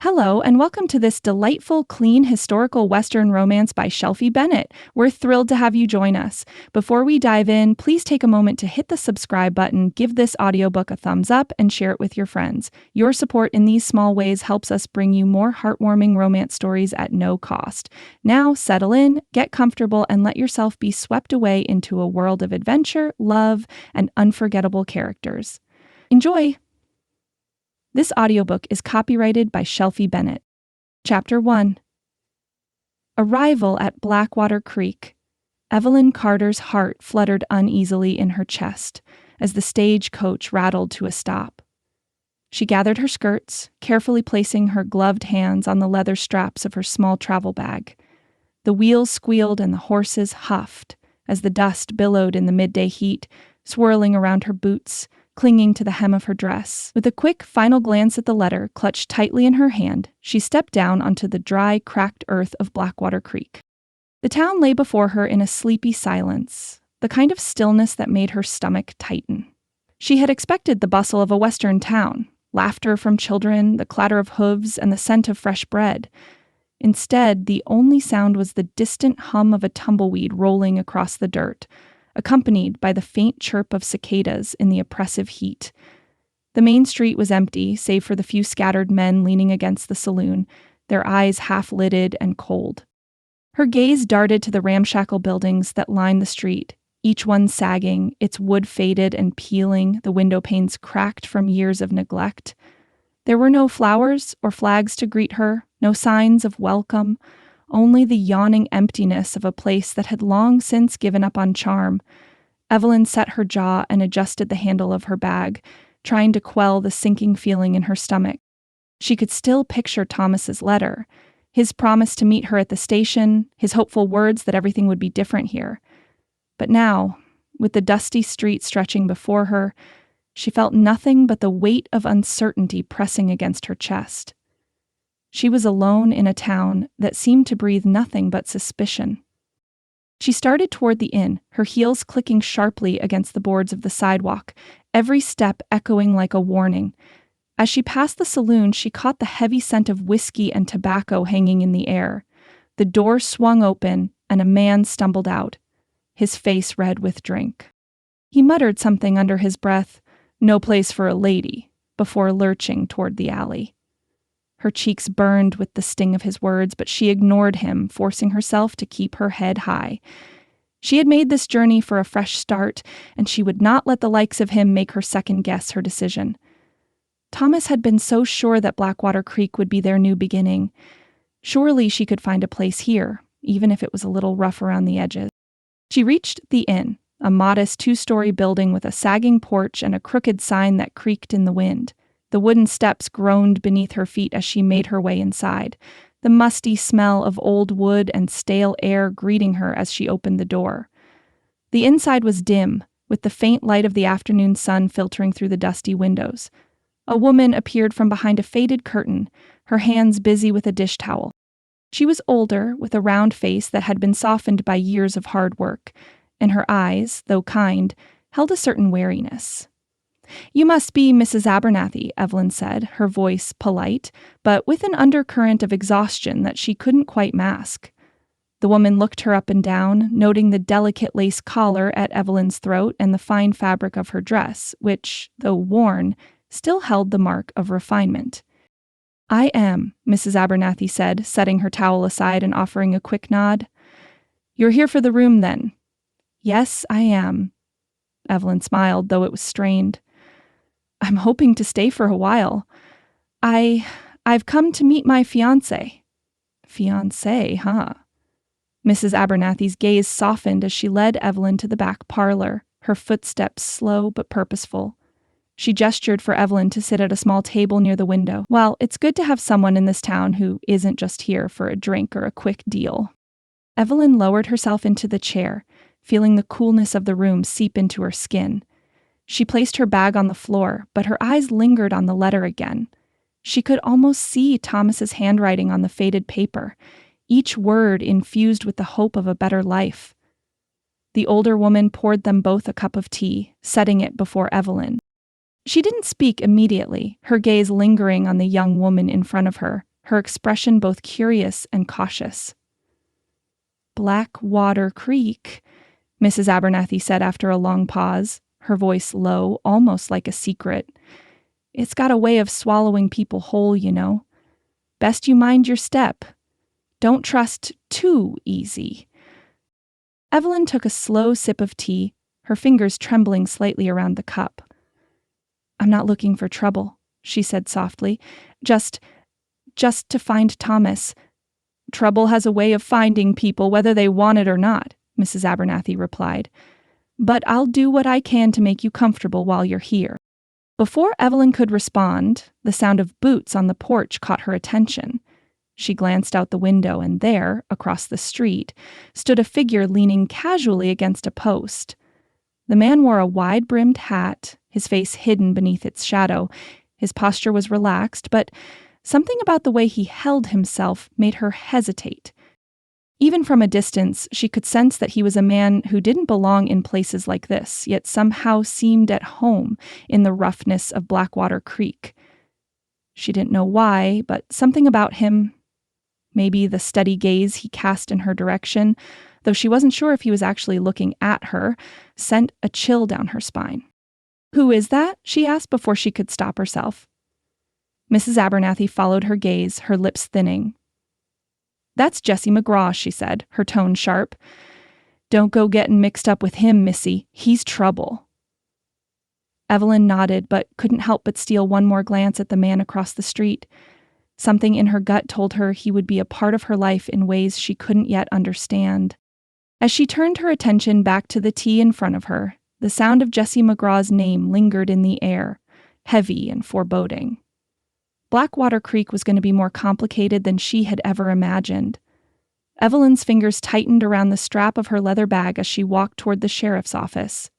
Hello, and welcome to this delightful, clean, historical Western romance by Shelfie Bennett. We're thrilled to have you join us. Before we dive in, please take a moment to hit the subscribe button, give this audiobook a thumbs up, and share it with your friends. Your support in these small ways helps us bring you more heartwarming romance stories at no cost. Now, settle in, get comfortable, and let yourself be swept away into a world of adventure, love, and unforgettable characters. Enjoy! This audiobook is copyrighted by Shelfie Bennett. Chapter 1. Arrival at Blackwater Creek. Evelyn Carter's heart fluttered uneasily in her chest as the stagecoach rattled to a stop. She gathered her skirts, carefully placing her gloved hands on the leather straps of her small travel bag. The wheels squealed and the horses huffed as the dust billowed in the midday heat, swirling around her boots, clinging to the hem of her dress. With a quick, final glance at the letter clutched tightly in her hand, she stepped down onto the dry, cracked earth of Blackwater Creek. The town lay before her in a sleepy silence, the kind of stillness that made her stomach tighten. She had expected the bustle of a western town, laughter from children, the clatter of hooves, and the scent of fresh bread. Instead, the only sound was the distant hum of a tumbleweed rolling across the dirt, accompanied by the faint chirp of cicadas in the oppressive heat. The main street was empty, save for the few scattered men leaning against the saloon, their eyes half-lidded and cold. Her gaze darted to the ramshackle buildings that lined the street, each one sagging, its wood faded and peeling, the window panes cracked from years of neglect. There were no flowers or flags to greet her, no signs of welcome, only the yawning emptiness of a place that had long since given up on charm. Evelyn set her jaw and adjusted the handle of her bag, trying to quell the sinking feeling in her stomach. She could still picture Thomas's letter, his promise to meet her at the station, his hopeful words that everything would be different here. But now, with the dusty street stretching before her, she felt nothing but the weight of uncertainty pressing against her chest. She was alone in a town that seemed to breathe nothing but suspicion. She started toward the inn, her heels clicking sharply against the boards of the sidewalk, every step echoing like a warning. As she passed the saloon, she caught the heavy scent of whiskey and tobacco hanging in the air. The door swung open, and a man stumbled out, his face red with drink. He muttered something under his breath, "No place for a lady," before lurching toward the alley. Her cheeks burned with the sting of his words, but she ignored him, forcing herself to keep her head high. She had made this journey for a fresh start, and she would not let the likes of him make her second-guess her decision. Thomas had been so sure that Blackwater Creek would be their new beginning. Surely she could find a place here, even if it was a little rough around the edges. She reached the inn, a modest two-story building with a sagging porch and a crooked sign that creaked in the wind. The wooden steps groaned beneath her feet as she made her way inside, the musty smell of old wood and stale air greeting her as she opened the door. The inside was dim, with the faint light of the afternoon sun filtering through the dusty windows. A woman appeared from behind a faded curtain, her hands busy with a dish towel. She was older, with a round face that had been softened by years of hard work, and her eyes, though kind, held a certain wariness. "You must be Mrs. Abernathy," Evelyn said, her voice polite, but with an undercurrent of exhaustion that she couldn't quite mask. The woman looked her up and down, noting the delicate lace collar at Evelyn's throat and the fine fabric of her dress, which, though worn, still held the mark of refinement. "I am," Mrs. Abernathy said, setting her towel aside and offering a quick nod. "You're here for the room, then?" "Yes, I am." Evelyn smiled, though it was strained. "I'm hoping to stay for a while. I've come to meet my fiancé." "Fiancé, huh?" Mrs. Abernathy's gaze softened as she led Evelyn to the back parlor, her footsteps slow but purposeful. She gestured for Evelyn to sit at a small table near the window. "Well, it's good to have someone in this town who isn't just here for a drink or a quick deal." Evelyn lowered herself into the chair, feeling the coolness of the room seep into her skin. She placed her bag on the floor, but her eyes lingered on the letter again. She could almost see Thomas's handwriting on the faded paper, each word infused with the hope of a better life. The older woman poured them both a cup of tea, setting it before Evelyn. She didn't speak immediately, her gaze lingering on the young woman in front of her, her expression both curious and cautious. "Blackwater Creek," Mrs. Abernathy said after a long pause, her voice low, almost like a secret. "It's got a way of swallowing people whole, you know. Best you mind your step. Don't trust too easy." Evelyn took a slow sip of tea, her fingers trembling slightly around the cup. "I'm not looking for trouble," she said softly. Just to find Thomas. "Trouble has a way of finding people whether they want it or not," Mrs. Abernathy replied. "But I'll do what I can to make you comfortable while you're here." Before Evelyn could respond, the sound of boots on the porch caught her attention. She glanced out the window, and there, across the street, stood a figure leaning casually against a post. The man wore a wide-brimmed hat, his face hidden beneath its shadow. His posture was relaxed, but something about the way he held himself made her hesitate. Even from a distance, she could sense that he was a man who didn't belong in places like this, yet somehow seemed at home in the roughness of Blackwater Creek. She didn't know why, but something about him, maybe the steady gaze he cast in her direction, though she wasn't sure if he was actually looking at her, sent a chill down her spine. "Who is that?" she asked before she could stop herself. Mrs. Abernathy followed her gaze, her lips thinning. "That's Jesse McGraw," she said, her tone sharp. "Don't go getting mixed up with him, Missy. He's trouble." Evelyn nodded, but couldn't help but steal one more glance at the man across the street. Something in her gut told her he would be a part of her life in ways she couldn't yet understand. As she turned her attention back to the tea in front of her, the sound of Jesse McGraw's name lingered in the air, heavy and foreboding. Blackwater Creek was going to be more complicated than she had ever imagined. Evelyn's fingers tightened around the strap of her leather bag as she walked toward the sheriff's office.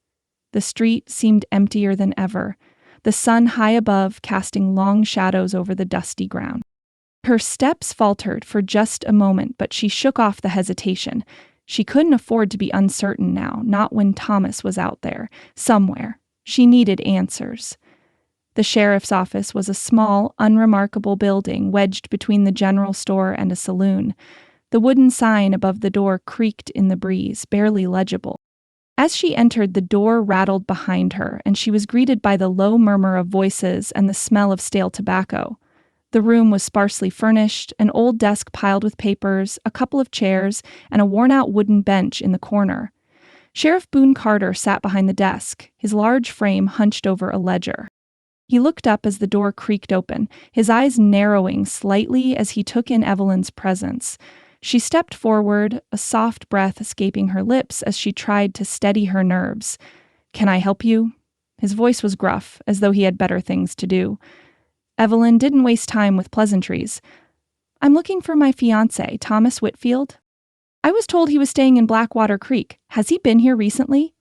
The street seemed emptier than ever, the sun high above casting long shadows over the dusty ground. Her steps faltered for just a moment, but she shook off the hesitation. She couldn't afford to be uncertain now, not when Thomas was out there, somewhere. She needed answers. The sheriff's office was a small, unremarkable building wedged between the general store and a saloon. The wooden sign above the door creaked in the breeze, barely legible. As she entered, the door rattled behind her, and she was greeted by the low murmur of voices and the smell of stale tobacco. The room was sparsely furnished, an old desk piled with papers, a couple of chairs, and a worn-out wooden bench in the corner. Sheriff Boone Carter sat behind the desk, his large frame hunched over a ledger. He looked up as the door creaked open, his eyes narrowing slightly as he took in Evelyn's presence. She stepped forward, a soft breath escaping her lips as she tried to steady her nerves. "Can I help you?" His voice was gruff, as though he had better things to do. Evelyn didn't waste time with pleasantries. "I'm looking for my fiancé, Thomas Whitfield. I was told he was staying in Blackwater Creek. Has he been here recently?"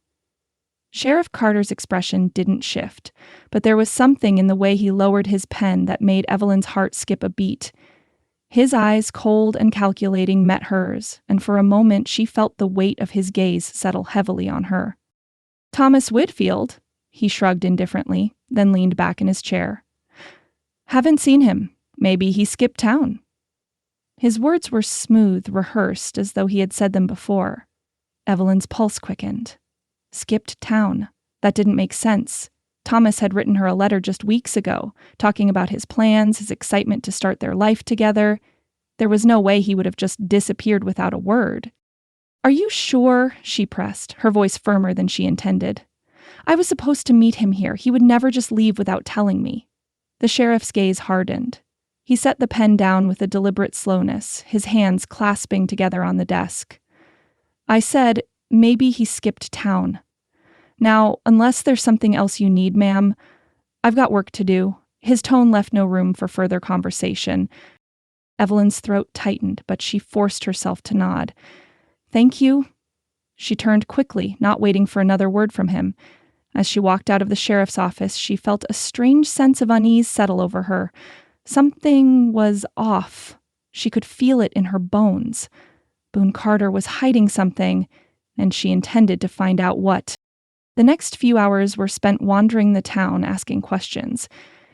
Sheriff Carter's expression didn't shift, but there was something in the way he lowered his pen that made Evelyn's heart skip a beat. His eyes, cold and calculating, met hers, and for a moment she felt the weight of his gaze settle heavily on her. "Thomas Whitfield?" He shrugged indifferently, then leaned back in his chair. "Haven't seen him. Maybe he skipped town." His words were smooth, rehearsed, as though he had said them before. Evelyn's pulse quickened. Skipped town. That didn't make sense. Thomas had written her a letter just weeks ago, talking about his plans, his excitement to start their life together. There was no way he would have just disappeared without a word. "Are you sure?" she pressed, her voice firmer than she intended. "I was supposed to meet him here. He would never just leave without telling me." The sheriff's gaze hardened. He set the pen down with a deliberate slowness, his hands clasping together on the desk. "I said, maybe he skipped town. Now, unless there's something else you need, ma'am, I've got work to do." His tone left no room for further conversation. Evelyn's throat tightened, but she forced herself to nod. "Thank you." She turned quickly, not waiting for another word from him. As she walked out of the sheriff's office, she felt a strange sense of unease settle over her. Something was off. She could feel it in her bones. Boone Carter was hiding something, and she intended to find out what. The next few hours were spent wandering the town, asking questions.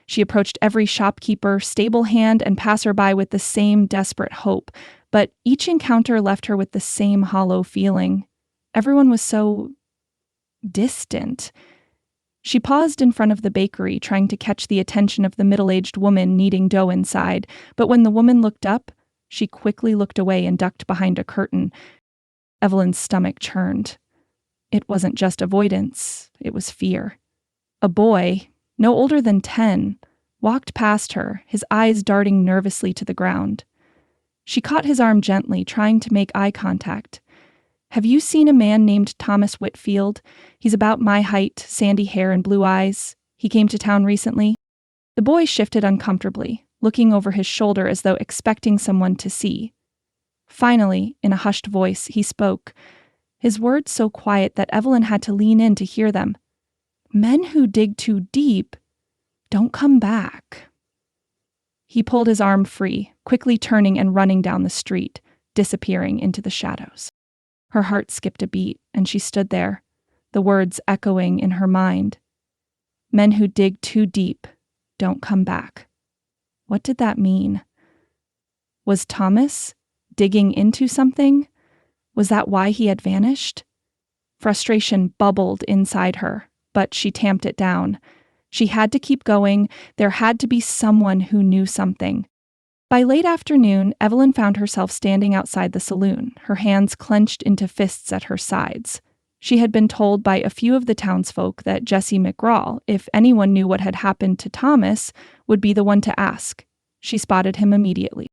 She approached every shopkeeper, stable hand, and passerby with the same desperate hope, but each encounter left her with the same hollow feeling. Everyone was so distant. She paused in front of the bakery, trying to catch the attention of the middle-aged woman kneading dough inside, but when the woman looked up, she quickly looked away and ducked behind a curtain. Evelyn's stomach churned. It wasn't just avoidance, it was fear. A boy, no older than 10, walked past her, his eyes darting nervously to the ground. She caught his arm gently, trying to make eye contact. "Have you seen a man named Thomas Whitfield? He's about my height, sandy hair and blue eyes. He came to town recently." The boy shifted uncomfortably, looking over his shoulder as though expecting someone to see. Finally, in a hushed voice, he spoke, his words so quiet that Evelyn had to lean in to hear them. "Men who dig too deep don't come back." He pulled his arm free, quickly turning and running down the street, disappearing into the shadows. Her heart skipped a beat, and she stood there, the words echoing in her mind. Men who dig too deep don't come back. What did that mean? Was Thomas digging into something? Was that why he had vanished? Frustration bubbled inside her, but she tamped it down. She had to keep going. There had to be someone who knew something. By late afternoon, Evelyn found herself standing outside the saloon, her hands clenched into fists at her sides. She had been told by a few of the townsfolk that Jesse McGraw, if anyone knew what had happened to Thomas, would be the one to ask. She spotted him immediately.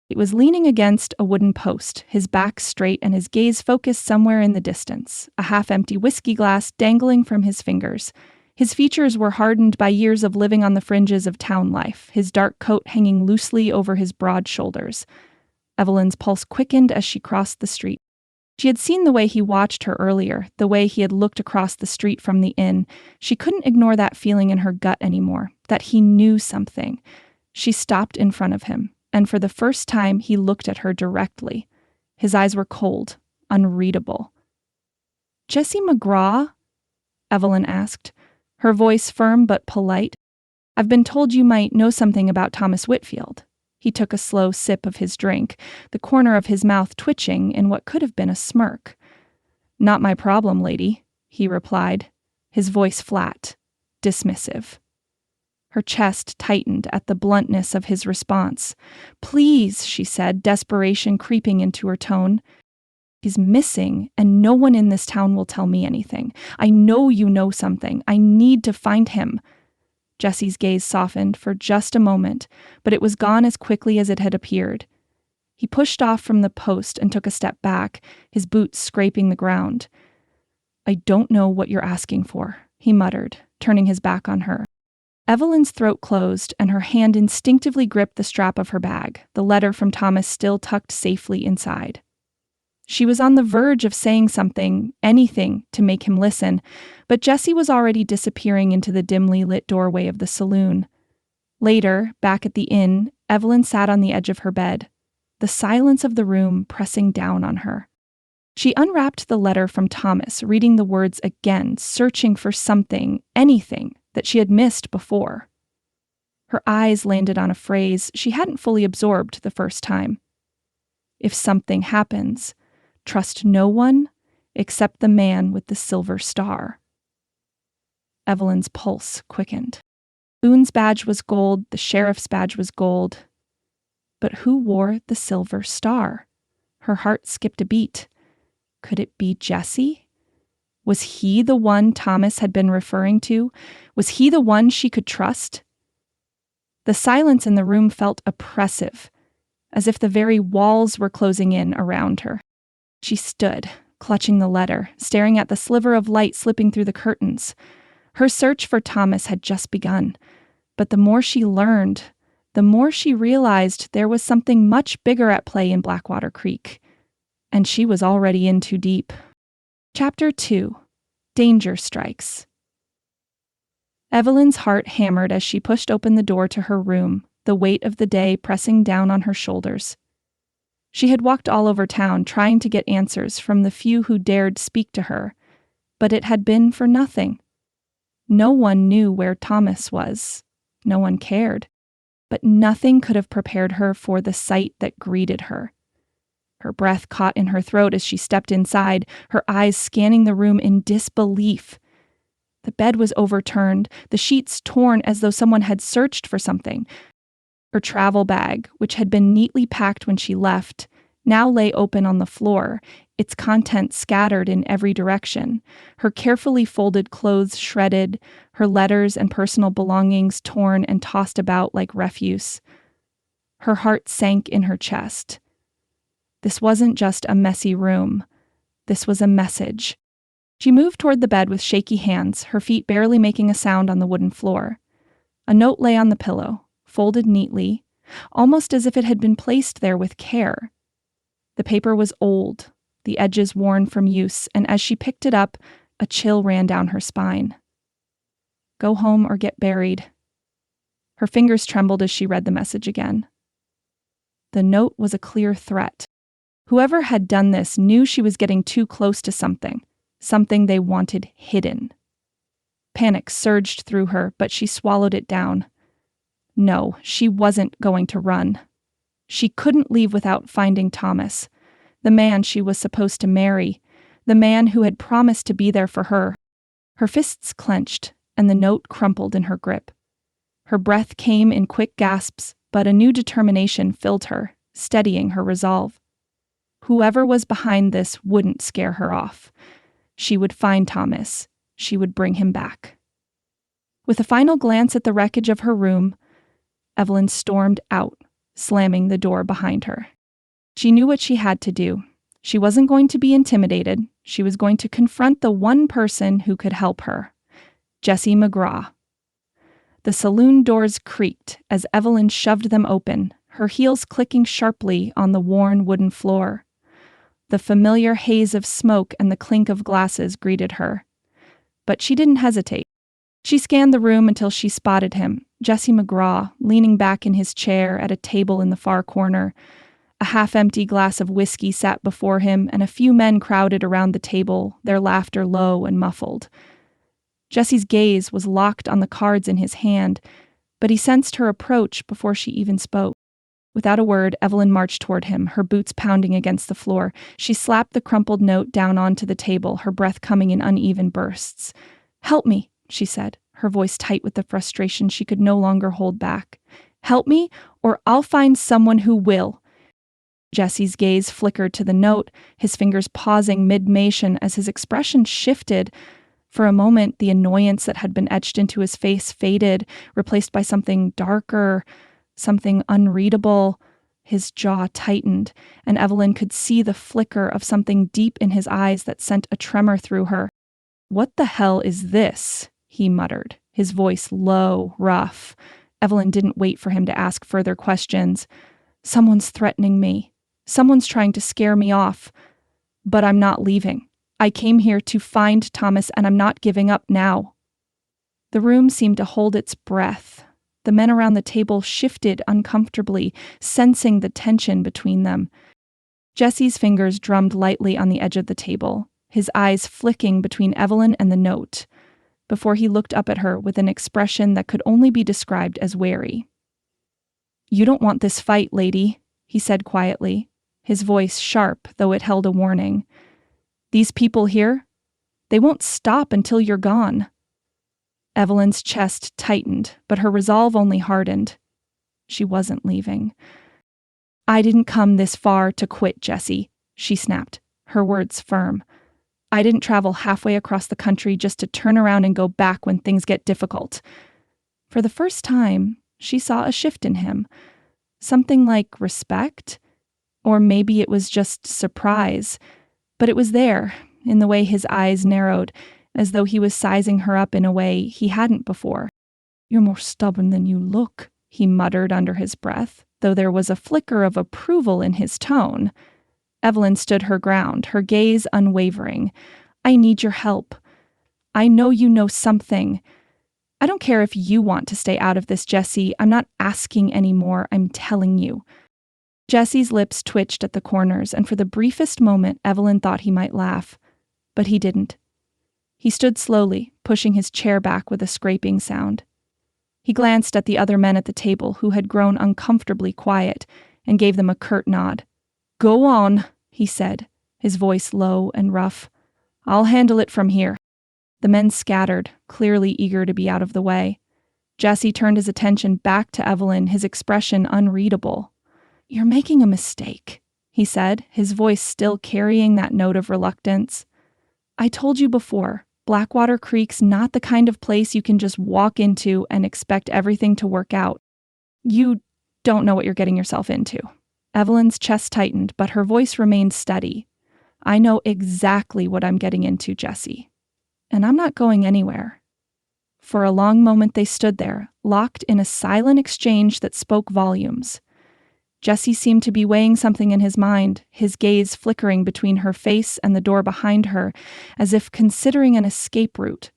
He was leaning against a wooden post, his back straight and his gaze focused somewhere in the distance, a half-empty whiskey glass dangling from his fingers. His features were hardened by years of living on the fringes of town life, his dark coat hanging loosely over his broad shoulders. Evelyn's pulse quickened as she crossed the street. She had seen the way he watched her earlier, the way he had looked across the street from the inn. She couldn't ignore that feeling in her gut anymore, that he knew something. She stopped in front of him, and for the first time he looked at her directly. His eyes were cold, unreadable. "Jesse McGraw?" Evelyn asked, her voice firm but polite. "I've been told you might know something about Thomas Whitfield." He took a slow sip of his drink, the corner of his mouth twitching in what could have been a smirk. "Not my problem, lady," he replied, his voice flat, dismissive. Her chest tightened at the bluntness of his response. "Please," she said, desperation creeping into her tone. "He's missing, and no one in this town will tell me anything. I know you know something. I need to find him." Jesse's gaze softened for just a moment, but it was gone as quickly as it had appeared. He pushed off from the post and took a step back, his boots scraping the ground. "I don't know what you're asking for," he muttered, turning his back on her. Evelyn's throat closed, and her hand instinctively gripped the strap of her bag, the letter from Thomas still tucked safely inside. She was on the verge of saying something, anything, to make him listen, but Jesse was already disappearing into the dimly lit doorway of the saloon. Later, back at the inn, Evelyn sat on the edge of her bed, the silence of the room pressing down on her. She unwrapped the letter from Thomas, reading the words again, searching for something, anything, that she had missed before. Her eyes landed on a phrase she hadn't fully absorbed the first time. "If something happens, trust no one except the man with the silver star." Evelyn's pulse quickened. Boone's badge was gold, the sheriff's badge was gold. But who wore the silver star? Her heart skipped a beat. Could it be Jesse? Was he the one Thomas had been referring to? Was he the one she could trust? The silence in the room felt oppressive, as if the very walls were closing in around her. She stood, clutching the letter, staring at the sliver of light slipping through the curtains. Her search for Thomas had just begun, but the more she learned, the more she realized there was something much bigger at play in Blackwater Creek, and she was already in too deep. Chapter 2. Danger Strikes. Evelyn's heart hammered as she pushed open the door to her room, the weight of the day pressing down on her shoulders. She had walked all over town trying to get answers from the few who dared speak to her, but it had been for nothing. No one knew where Thomas was. No one cared. But nothing could have prepared her for the sight that greeted her. Her breath caught in her throat as she stepped inside, her eyes scanning the room in disbelief. The bed was overturned, the sheets torn as though someone had searched for something. Her travel bag, which had been neatly packed when she left, now lay open on the floor, its contents scattered in every direction, her carefully folded clothes shredded, her letters and personal belongings torn and tossed about like refuse. Her heart sank in her chest. This wasn't just a messy room. This was a message. She moved toward the bed with shaky hands, her feet barely making a sound on the wooden floor. A note lay on the pillow, folded neatly, almost as if it had been placed there with care. The paper was old, the edges worn from use, and as she picked it up, a chill ran down her spine. Go home or get buried. Her fingers trembled as she read the message again. The note was a clear threat. Whoever had done this knew she was getting too close to something they wanted hidden. Panic surged through her, but she swallowed it down. No, she wasn't going to run. She couldn't leave without finding Thomas, the man she was supposed to marry, the man who had promised to be there for her. Her fists clenched, and the note crumpled in her grip. Her breath came in quick gasps, but a new determination filled her, steadying her resolve. Whoever was behind this wouldn't scare her off. She would find Thomas. She would bring him back. With a final glance at the wreckage of her room, Evelyn stormed out, slamming the door behind her. She knew what she had to do. She wasn't going to be intimidated. She was going to confront the one person who could help her, Jessie McGraw. The saloon doors creaked as Evelyn shoved them open, her heels clicking sharply on the worn wooden floor. The familiar haze of smoke and the clink of glasses greeted her. But she didn't hesitate. She scanned the room until she spotted him, Jessie McGraw, leaning back in his chair at a table in the far corner. A half-empty glass of whiskey sat before him, and a few men crowded around the table, their laughter low and muffled. Jessie's gaze was locked on the cards in his hand, but he sensed her approach before she even spoke. Without a word, Evelyn marched toward him, her boots pounding against the floor. She slapped the crumpled note down onto the table, her breath coming in uneven bursts. "Help me," she said, her voice tight with the frustration she could no longer hold back. "Help me, or I'll find someone who will." Jesse's gaze flickered to the note, his fingers pausing mid-motion as his expression shifted. For a moment, the annoyance that had been etched into his face faded, replaced by something darker, something unreadable. His jaw tightened, and Evelyn could see the flicker of something deep in his eyes that sent a tremor through her. "What the hell is this?" he muttered, his voice low, rough. Evelyn didn't wait for him to ask further questions. "Someone's threatening me. Someone's trying to scare me off. But I'm not leaving. I came here to find Thomas, and I'm not giving up now." The room seemed to hold its breath. The men around the table shifted uncomfortably, sensing the tension between them. Jesse's fingers drummed lightly on the edge of the table, his eyes flicking between Evelyn and the note, before he looked up at her with an expression that could only be described as wary. "You don't want this fight, lady," he said quietly, his voice sharp, though it held a warning. "These people here, they won't stop until you're gone." Evelyn's chest tightened, but her resolve only hardened. She wasn't leaving. "I didn't come this far to quit, Jessie," she snapped, her words firm. "I didn't travel halfway across the country just to turn around and go back when things get difficult." For the first time, she saw a shift in him. Something like respect, or maybe it was just surprise. But it was there, in the way his eyes narrowed, as though he was sizing her up in a way he hadn't before. "You're more stubborn than you look," he muttered under his breath, though there was a flicker of approval in his tone. Evelyn stood her ground, her gaze unwavering. "I need your help. I know you know something. I don't care if you want to stay out of this, Jessie. I'm not asking anymore. I'm telling you." Jesse's lips twitched at the corners, and for the briefest moment, Evelyn thought he might laugh. But he didn't. He stood slowly, pushing his chair back with a scraping sound. He glanced at the other men at the table who had grown uncomfortably quiet and gave them a curt nod. "Go on," he said, his voice low and rough. "I'll handle it from here." The men scattered, clearly eager to be out of the way. Jesse turned his attention back to Evelyn, his expression unreadable. "You're making a mistake," he said, his voice still carrying that note of reluctance. "I told you before, Blackwater Creek's not the kind of place you can just walk into and expect everything to work out. You don't know what you're getting yourself into." Evelyn's chest tightened, but her voice remained steady. "I know exactly what I'm getting into, Jesse. And I'm not going anywhere." For a long moment they stood there, locked in a silent exchange that spoke volumes. Jesse seemed to be weighing something in his mind, his gaze flickering between her face and the door behind her, as if considering an escape route.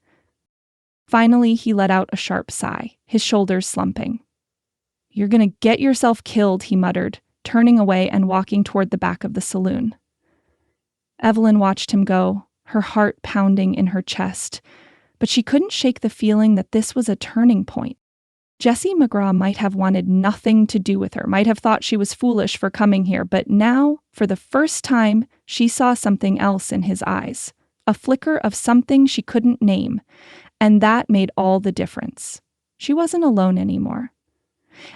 Finally, he let out a sharp sigh, his shoulders slumping. "You're gonna get yourself killed," he muttered, turning away and walking toward the back of the saloon. Evelyn watched him go, her heart pounding in her chest, but she couldn't shake the feeling that this was a turning point. Jesse McGraw might have wanted nothing to do with her, might have thought she was foolish for coming here, but now, for the first time, she saw something else in his eyes, a flicker of something she couldn't name, and that made all the difference. She wasn't alone anymore.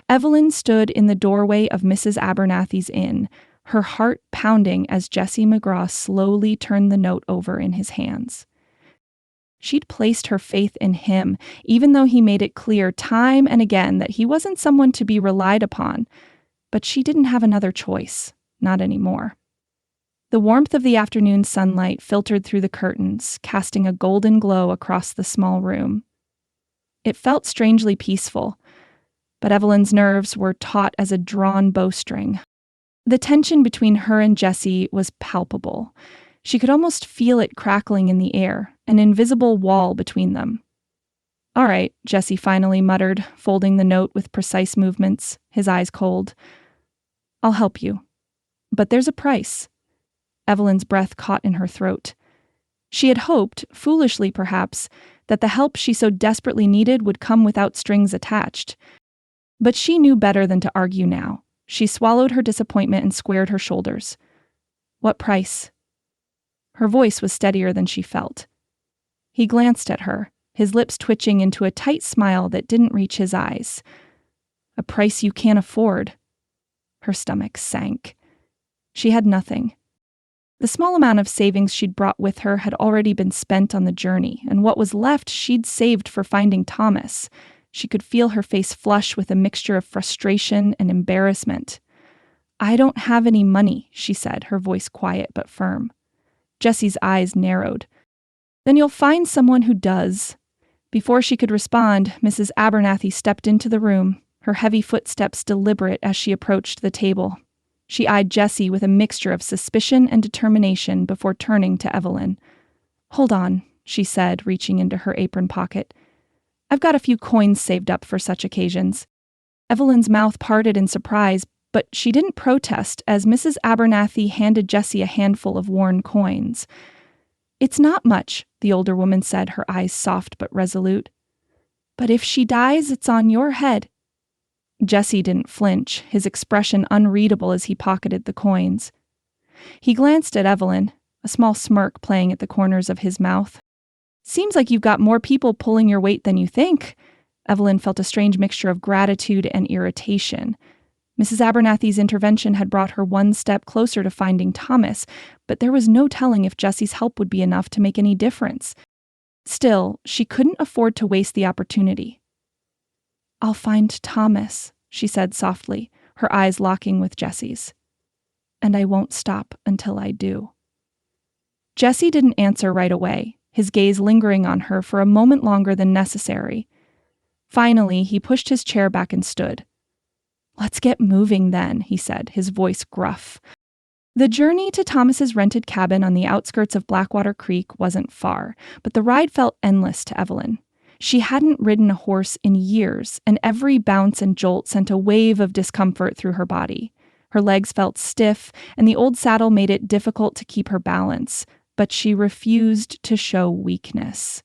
Evelyn stood in the doorway of Mrs. Abernathy's inn, her heart pounding as Jesse McGraw slowly turned the note over in his hands. She'd placed her faith in him, even though he made it clear time and again that he wasn't someone to be relied upon. But she didn't have another choice, not anymore. The warmth of the afternoon sunlight filtered through the curtains, casting a golden glow across the small room. It felt strangely peaceful, but Evelyn's nerves were taut as a drawn bowstring. The tension between her and Jesse was palpable. She could almost feel it crackling in the air, an invisible wall between them. "All right," Jesse finally muttered, folding the note with precise movements, his eyes cold. "I'll help you. But there's a price." Evelyn's breath caught in her throat. She had hoped, foolishly perhaps, that the help she so desperately needed would come without strings attached. But she knew better than to argue now. She swallowed her disappointment and squared her shoulders. "What price?" Her voice was steadier than she felt. He glanced at her, his lips twitching into a tight smile that didn't reach his eyes. "A price you can't afford." Her stomach sank. She had nothing. The small amount of savings she'd brought with her had already been spent on the journey, and what was left she'd saved for finding Thomas. She could feel her face flush with a mixture of frustration and embarrassment. "I don't have any money," she said, her voice quiet but firm. Jesse's eyes narrowed. "Then you'll find someone who does." Before she could respond, Mrs. Abernathy stepped into the room, her heavy footsteps deliberate as she approached the table. She eyed Jesse with a mixture of suspicion and determination before turning to Evelyn. "Hold on," she said, reaching into her apron pocket. "I've got a few coins saved up for such occasions." Evelyn's mouth parted in surprise, but she didn't protest as Mrs. Abernathy handed Jesse a handful of worn coins. "It's not much," the older woman said, her eyes soft but resolute. "But if she dies, it's on your head." Jesse didn't flinch, his expression unreadable as he pocketed the coins. He glanced at Evelyn, a small smirk playing at the corners of his mouth. "Seems like you've got more people pulling your weight than you think." Evelyn felt a strange mixture of gratitude and irritation. Mrs. Abernathy's intervention had brought her one step closer to finding Thomas, but there was no telling if Jesse's help would be enough to make any difference. Still, she couldn't afford to waste the opportunity. "I'll find Thomas," she said softly, her eyes locking with Jesse's. "And I won't stop until I do." Jesse didn't answer right away, his gaze lingering on her for a moment longer than necessary. Finally, he pushed his chair back and stood. "Let's get moving then," he said, his voice gruff. The journey to Thomas's rented cabin on the outskirts of Blackwater Creek wasn't far, but the ride felt endless to Evelyn. She hadn't ridden a horse in years, and every bounce and jolt sent a wave of discomfort through her body. Her legs felt stiff, and the old saddle made it difficult to keep her balance, but she refused to show weakness.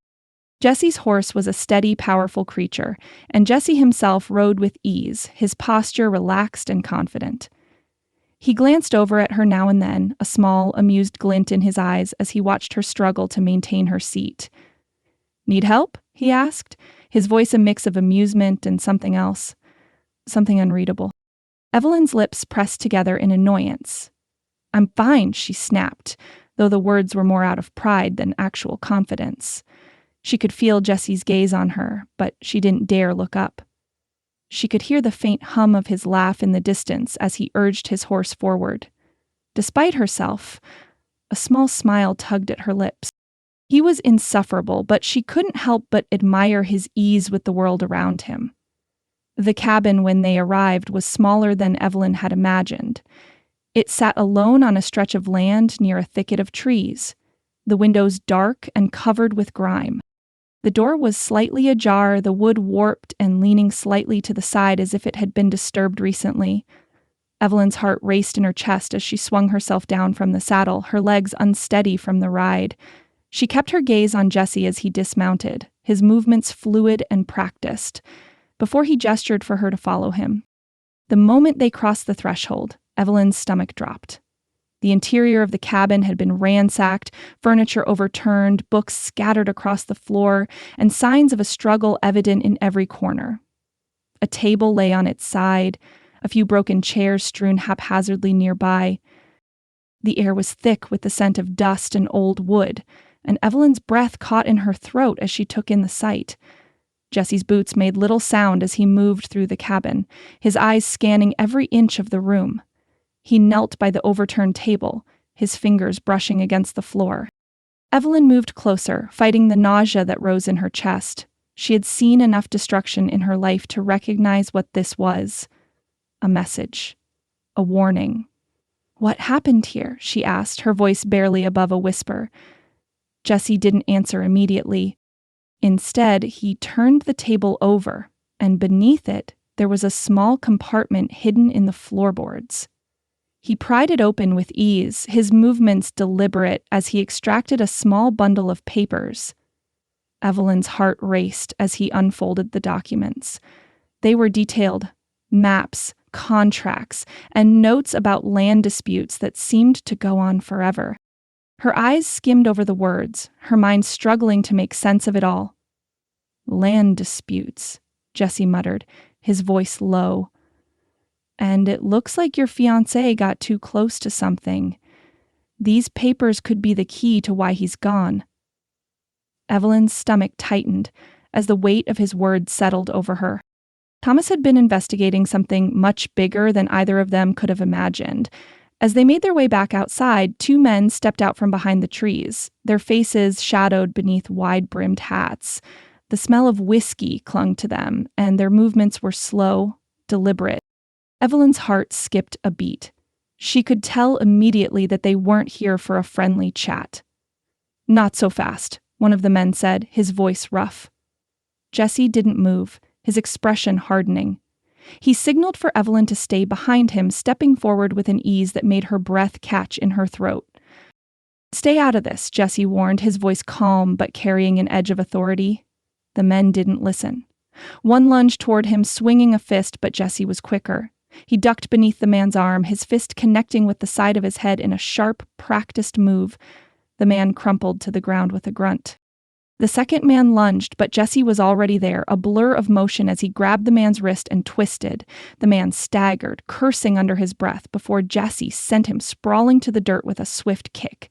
Jesse's horse was a steady, powerful creature, and Jesse himself rode with ease, his posture relaxed and confident. He glanced over at her now and then, a small, amused glint in his eyes as he watched her struggle to maintain her seat. "Need help?" he asked, his voice a mix of amusement and something else. Something unreadable. Evelyn's lips pressed together in annoyance. "I'm fine," she snapped, though the words were more out of pride than actual confidence. She could feel Jesse's gaze on her, but she didn't dare look up. She could hear the faint hum of his laugh in the distance as he urged his horse forward. Despite herself, a small smile tugged at her lips. He was insufferable, but she couldn't help but admire his ease with the world around him. The cabin, when they arrived, was smaller than Evelyn had imagined. It sat alone on a stretch of land near a thicket of trees, the windows dark and covered with grime. The door was slightly ajar, the wood warped and leaning slightly to the side as if it had been disturbed recently. Evelyn's heart raced in her chest as she swung herself down from the saddle, her legs unsteady from the ride. She kept her gaze on Jesse as he dismounted, his movements fluid and practiced, before he gestured for her to follow him. The moment they crossed the threshold, Evelyn's stomach dropped. The interior of the cabin had been ransacked, furniture overturned, books scattered across the floor, and signs of a struggle evident in every corner. A table lay on its side, a few broken chairs strewn haphazardly nearby. The air was thick with the scent of dust and old wood, and Evelyn's breath caught in her throat as she took in the sight. Jesse's boots made little sound as he moved through the cabin, his eyes scanning every inch of the room. He knelt by the overturned table, his fingers brushing against the floor. Evelyn moved closer, fighting the nausea that rose in her chest. She had seen enough destruction in her life to recognize what this was. A message. A warning. "What happened here?" she asked, her voice barely above a whisper. Jesse didn't answer immediately. Instead, he turned the table over, and beneath it, there was a small compartment hidden in the floorboards. He pried it open with ease, his movements deliberate as he extracted a small bundle of papers. Evelyn's heart raced as he unfolded the documents. They were detailed maps, contracts, and notes about land disputes that seemed to go on forever. Her eyes skimmed over the words, her mind struggling to make sense of it all. "Land disputes," Jesse muttered, his voice low. "And it looks like your fiancé got too close to something. These papers could be the key to why he's gone." Evelyn's stomach tightened as the weight of his words settled over her. Thomas had been investigating something much bigger than either of them could have imagined. As they made their way back outside, two men stepped out from behind the trees, their faces shadowed beneath wide-brimmed hats. The smell of whiskey clung to them, and their movements were slow, deliberate. Evelyn's heart skipped a beat. She could tell immediately that they weren't here for a friendly chat. "Not so fast," one of the men said, his voice rough. Jesse didn't move, his expression hardening. He signaled for Evelyn to stay behind him, stepping forward with an ease that made her breath catch in her throat. "Stay out of this," Jesse warned, his voice calm but carrying an edge of authority. The men didn't listen. One lunged toward him, swinging a fist, but Jesse was quicker. He ducked beneath the man's arm, his fist connecting with the side of his head in a sharp, practiced move. The man crumpled to the ground with a grunt. The second man lunged, but Jesse was already there, a blur of motion as he grabbed the man's wrist and twisted. The man staggered, cursing under his breath, before Jesse sent him sprawling to the dirt with a swift kick.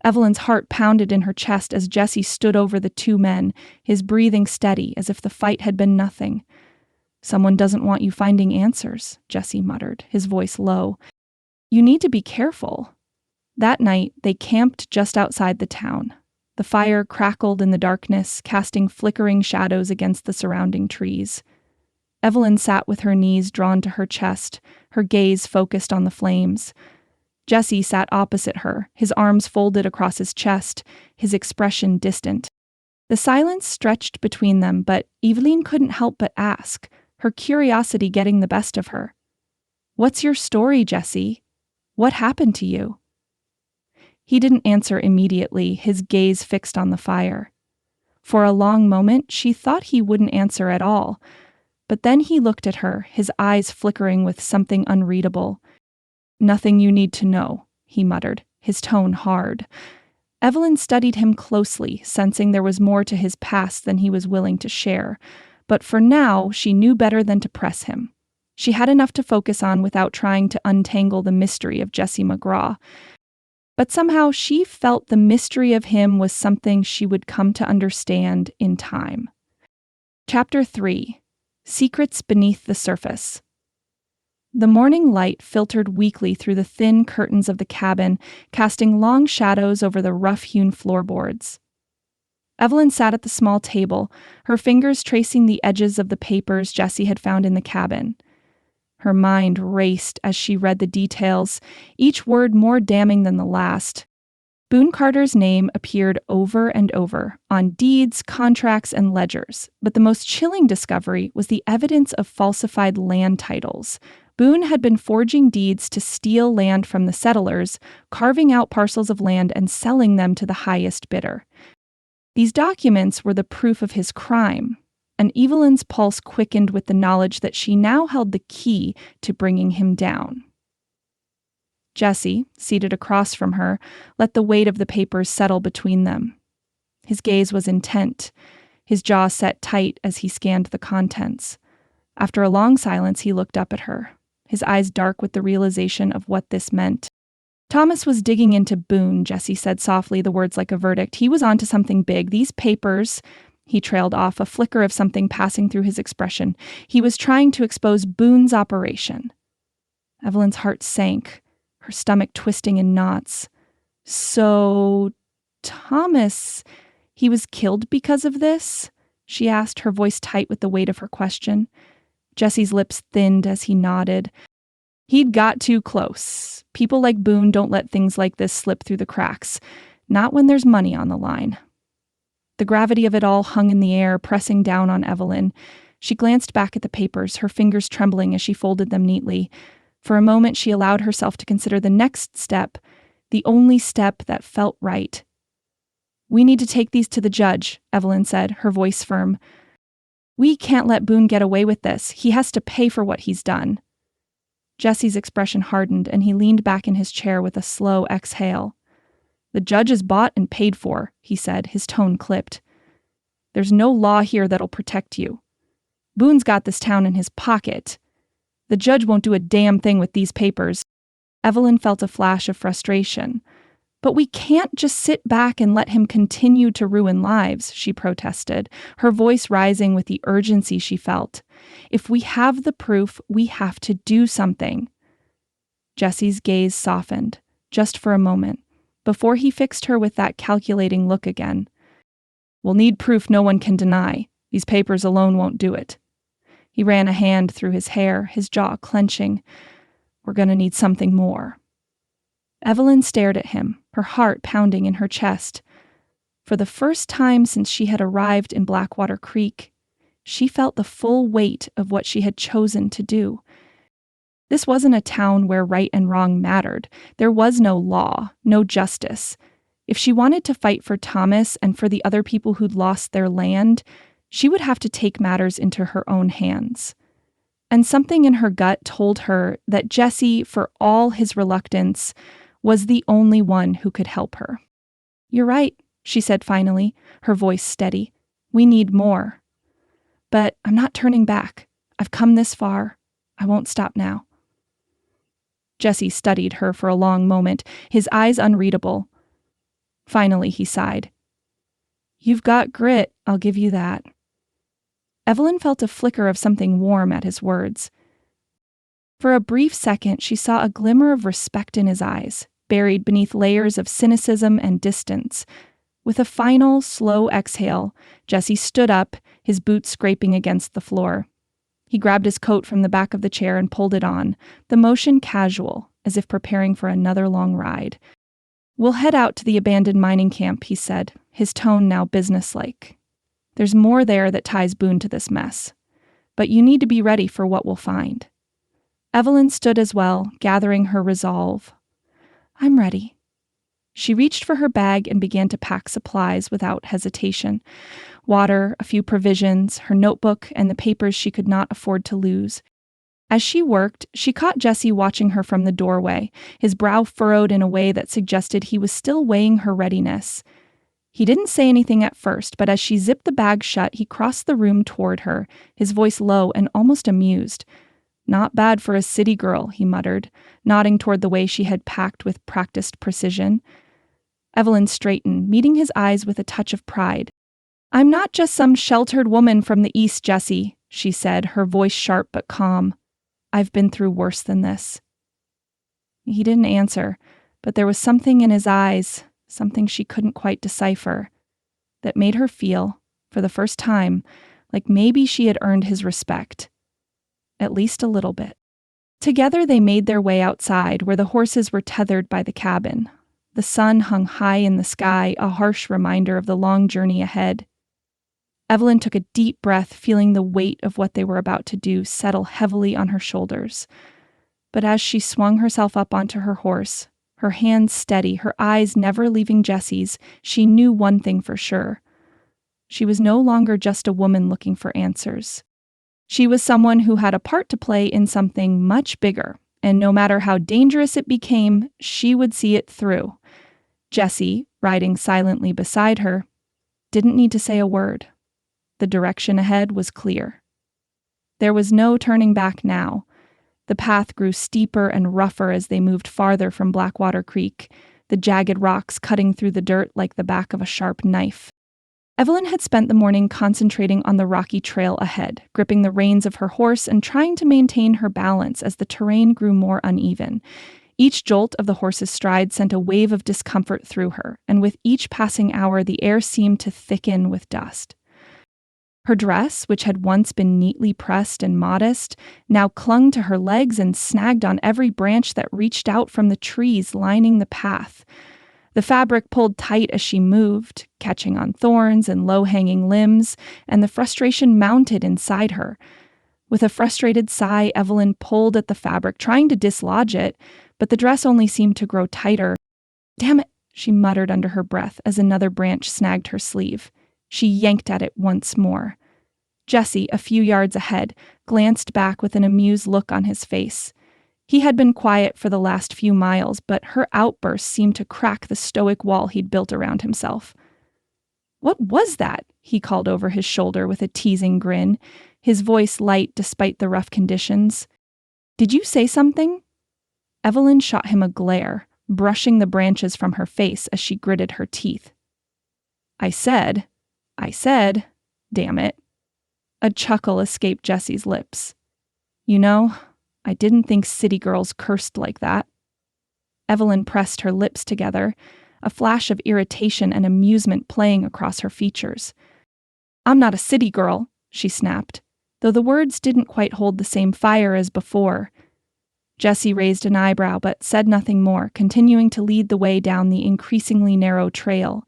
Evelyn's heart pounded in her chest as Jesse stood over the two men, his breathing steady as if the fight had been nothing. "Someone doesn't want you finding answers," Jesse muttered, his voice low. "You need to be careful." That night, they camped just outside the town. The fire crackled in the darkness, casting flickering shadows against the surrounding trees. Evelyn sat with her knees drawn to her chest, her gaze focused on the flames. Jesse sat opposite her, his arms folded across his chest, his expression distant. The silence stretched between them, but Evelyn couldn't help but ask, her curiosity getting the best of her. "What's your story, Jesse? What happened to you?" He didn't answer immediately, his gaze fixed on the fire. For a long moment, she thought he wouldn't answer at all. But then he looked at her, his eyes flickering with something unreadable. "Nothing you need to know," he muttered, his tone hard. Evelyn studied him closely, sensing there was more to his past than he was willing to share. But for now, she knew better than to press him. She had enough to focus on without trying to untangle the mystery of Jesse McGraw. But somehow she felt the mystery of him was something she would come to understand in time. Chapter 3: Secrets Beneath the Surface. The morning light filtered weakly through the thin curtains of the cabin, casting long shadows over the rough-hewn floorboards. Evelyn sat at the small table, her fingers tracing the edges of the papers Jesse had found in the cabin. Her mind raced as she read the details, each word more damning than the last. Boone Carter's name appeared over and over, on deeds, contracts, and ledgers, but the most chilling discovery was the evidence of falsified land titles. Boone had been forging deeds to steal land from the settlers, carving out parcels of land and selling them to the highest bidder. These documents were the proof of his crime, and Evelyn's pulse quickened with the knowledge that she now held the key to bringing him down. Jesse, seated across from her, let the weight of the papers settle between them. His gaze was intent, his jaw set tight as he scanned the contents. After a long silence, he looked up at her, his eyes dark with the realization of what this meant. "Thomas was digging into Boone," Jesse said softly, the words like a verdict. "He was onto something big. These papers—" He trailed off, a flicker of something passing through his expression. "He was trying to expose Boone's operation." Evelyn's heart sank, her stomach twisting in knots. "So, Thomas, he was killed because of this?" she asked, her voice tight with the weight of her question. Jesse's lips thinned as he nodded. "He'd got too close. People like Boone don't let things like this slip through the cracks, not when there's money on the line." The gravity of it all hung in the air, pressing down on Evelyn. She glanced back at the papers, her fingers trembling as she folded them neatly. For a moment, she allowed herself to consider the next step, the only step that felt right. "We need to take these to the judge," Evelyn said, her voice firm. "We can't let Boone get away with this. He has to pay for what he's done." Jesse's expression hardened, and he leaned back in his chair with a slow exhale. "The judge is bought and paid for," he said, his tone clipped. "There's no law here that'll protect you. Boone's got this town in his pocket. The judge won't do a damn thing with these papers." Evelyn felt a flash of frustration. "But we can't just sit back and let him continue to ruin lives," she protested, her voice rising with the urgency she felt. "If we have the proof, we have to do something." Jesse's gaze softened, just for a moment, before he fixed her with that calculating look again. "We'll need proof no one can deny. These papers alone won't do it." He ran a hand through his hair, his jaw clenching. "We're going to need something more." Evelyn stared at him, her heart pounding in her chest. For the first time since she had arrived in Blackwater Creek, she felt the full weight of what she had chosen to do. This wasn't a town where right and wrong mattered. There was no law, no justice. If she wanted to fight for Thomas and for the other people who'd lost their land, she would have to take matters into her own hands. And something in her gut told her that Jesse, for all his reluctance, was the only one who could help her. "You're right," she said finally, her voice steady. "We need more. But I'm not turning back. I've come this far. I won't stop now." Jesse studied her for a long moment, his eyes unreadable. Finally, he sighed. "You've got grit, I'll give you that." Evelyn felt a flicker of something warm at his words. For a brief second, she saw a glimmer of respect in his eyes, buried beneath layers of cynicism and distance. With a final, slow exhale, Jesse stood up, his boots scraping against the floor. He grabbed his coat from the back of the chair and pulled it on, the motion casual, as if preparing for another long ride. "We'll head out to the abandoned mining camp," he said, his tone now businesslike. "There's more there that ties Boone to this mess. But you need to be ready for what we'll find." Evelyn stood as well, gathering her resolve. "I'm ready." She reached for her bag and began to pack supplies without hesitation. water, a few provisions, her notebook, and the papers she could not afford to lose. As she worked, she caught Jesse watching her from the doorway, his brow furrowed in a way that suggested he was still weighing her readiness. He didn't say anything at first, but as she zipped the bag shut, he crossed the room toward her, his voice low and almost amused. "Not bad for a city girl," he muttered, nodding toward the way she had packed with practiced precision. Evelyn straightened, meeting his eyes with a touch of pride. "I'm not just some sheltered woman from the East, Jesse," she said, her voice sharp but calm. "I've been through worse than this." He didn't answer, but there was something in his eyes, something she couldn't quite decipher, that made her feel, for the first time, like maybe she had earned his respect. At least a little bit. Together they made their way outside, where the horses were tethered by the cabin. The sun hung high in the sky, a harsh reminder of the long journey ahead. Evelyn took a deep breath, feeling the weight of what they were about to do settle heavily on her shoulders. But as she swung herself up onto her horse, her hands steady, her eyes never leaving Jesse's, she knew one thing for sure. She was no longer just a woman looking for answers. She was someone who had a part to play in something much bigger, and no matter how dangerous it became, she would see it through. Jesse, riding silently beside her, didn't need to say a word. The direction ahead was clear. There was no turning back now. The path grew steeper and rougher as they moved farther from Blackwater Creek, the jagged rocks cutting through the dirt like the back of a sharp knife. Evelyn had spent the morning concentrating on the rocky trail ahead, gripping the reins of her horse and trying to maintain her balance as the terrain grew more uneven. Each jolt of the horse's stride sent a wave of discomfort through her, and with each passing hour the air seemed to thicken with dust. Her dress, which had once been neatly pressed and modest, now clung to her legs and snagged on every branch that reached out from the trees lining the path. The fabric pulled tight as she moved, catching on thorns and low-hanging limbs, and the frustration mounted inside her. With a frustrated sigh, Evelyn pulled at the fabric, trying to dislodge it, but the dress only seemed to grow tighter. "Damn it," she muttered under her breath as another branch snagged her sleeve. She yanked at it once more. Jesse, a few yards ahead, glanced back with an amused look on his face. He had been quiet for the last few miles, but her outburst seemed to crack the stoic wall he'd built around himself. "What was that?" he called over his shoulder with a teasing grin, his voice light despite the rough conditions. "Did you say something?" Evelyn shot him a glare, brushing the branches from her face as she gritted her teeth. I said, damn it." A chuckle escaped Jesse's lips. "You know, I didn't think city girls cursed like that." Evelyn pressed her lips together, a flash of irritation and amusement playing across her features. "I'm not a city girl," she snapped, though the words didn't quite hold the same fire as before. Jesse raised an eyebrow but said nothing more, continuing to lead the way down the increasingly narrow trail.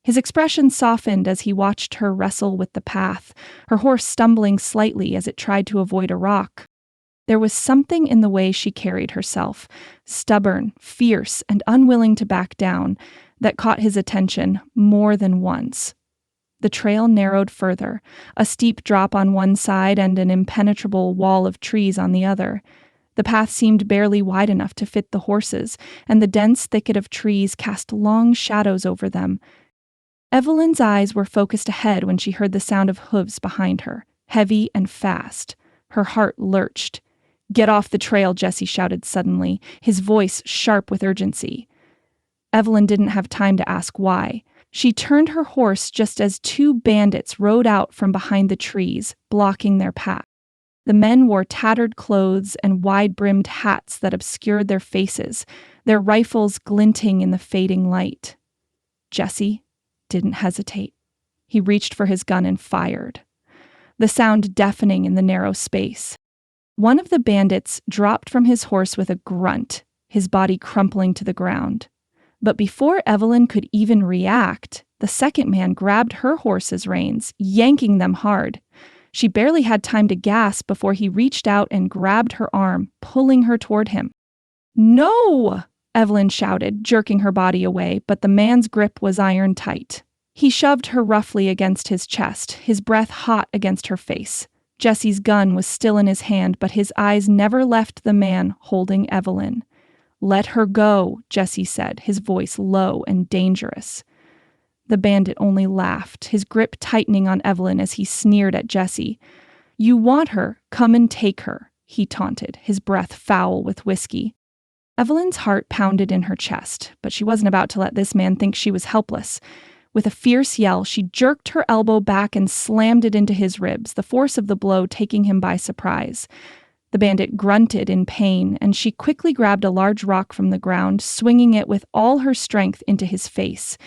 His expression softened as he watched her wrestle with the path, her horse stumbling slightly as it tried to avoid a rock. There was something in the way she carried herself, stubborn, fierce, and unwilling to back down, that caught his attention more than once. The trail narrowed further, a steep drop on one side and an impenetrable wall of trees on the other. The path seemed barely wide enough to fit the horses, and the dense thicket of trees cast long shadows over them. Evelyn's eyes were focused ahead when she heard the sound of hooves behind her, heavy and fast. Her heart lurched. "Get off the trail," Jesse shouted suddenly, his voice sharp with urgency. Evelyn didn't have time to ask why. She turned her horse just as two bandits rode out from behind the trees, blocking their path. The men wore tattered clothes and wide-brimmed hats that obscured their faces, their rifles glinting in the fading light. Jesse didn't hesitate. He reached for his gun and fired, the sound deafening in the narrow space. One of the bandits dropped from his horse with a grunt, his body crumpling to the ground. But before Evelyn could even react, the second man grabbed her horse's reins, yanking them hard. She barely had time to gasp before he reached out and grabbed her arm, pulling her toward him. "No!" Evelyn shouted, jerking her body away, but the man's grip was iron tight. He shoved her roughly against his chest, his breath hot against her face. Jesse's gun was still in his hand, but his eyes never left the man holding Evelyn. "Let her go," Jesse said, his voice low and dangerous. The bandit only laughed, his grip tightening on Evelyn as he sneered at Jesse. "You want her? Come and take her," he taunted, his breath foul with whiskey. Evelyn's heart pounded in her chest, but she wasn't about to let this man think she was helpless. With a fierce yell, she jerked her elbow back and slammed it into his ribs, the force of the blow taking him by surprise. The bandit grunted in pain, and she quickly grabbed a large rock from the ground, swinging it with all her strength into his face.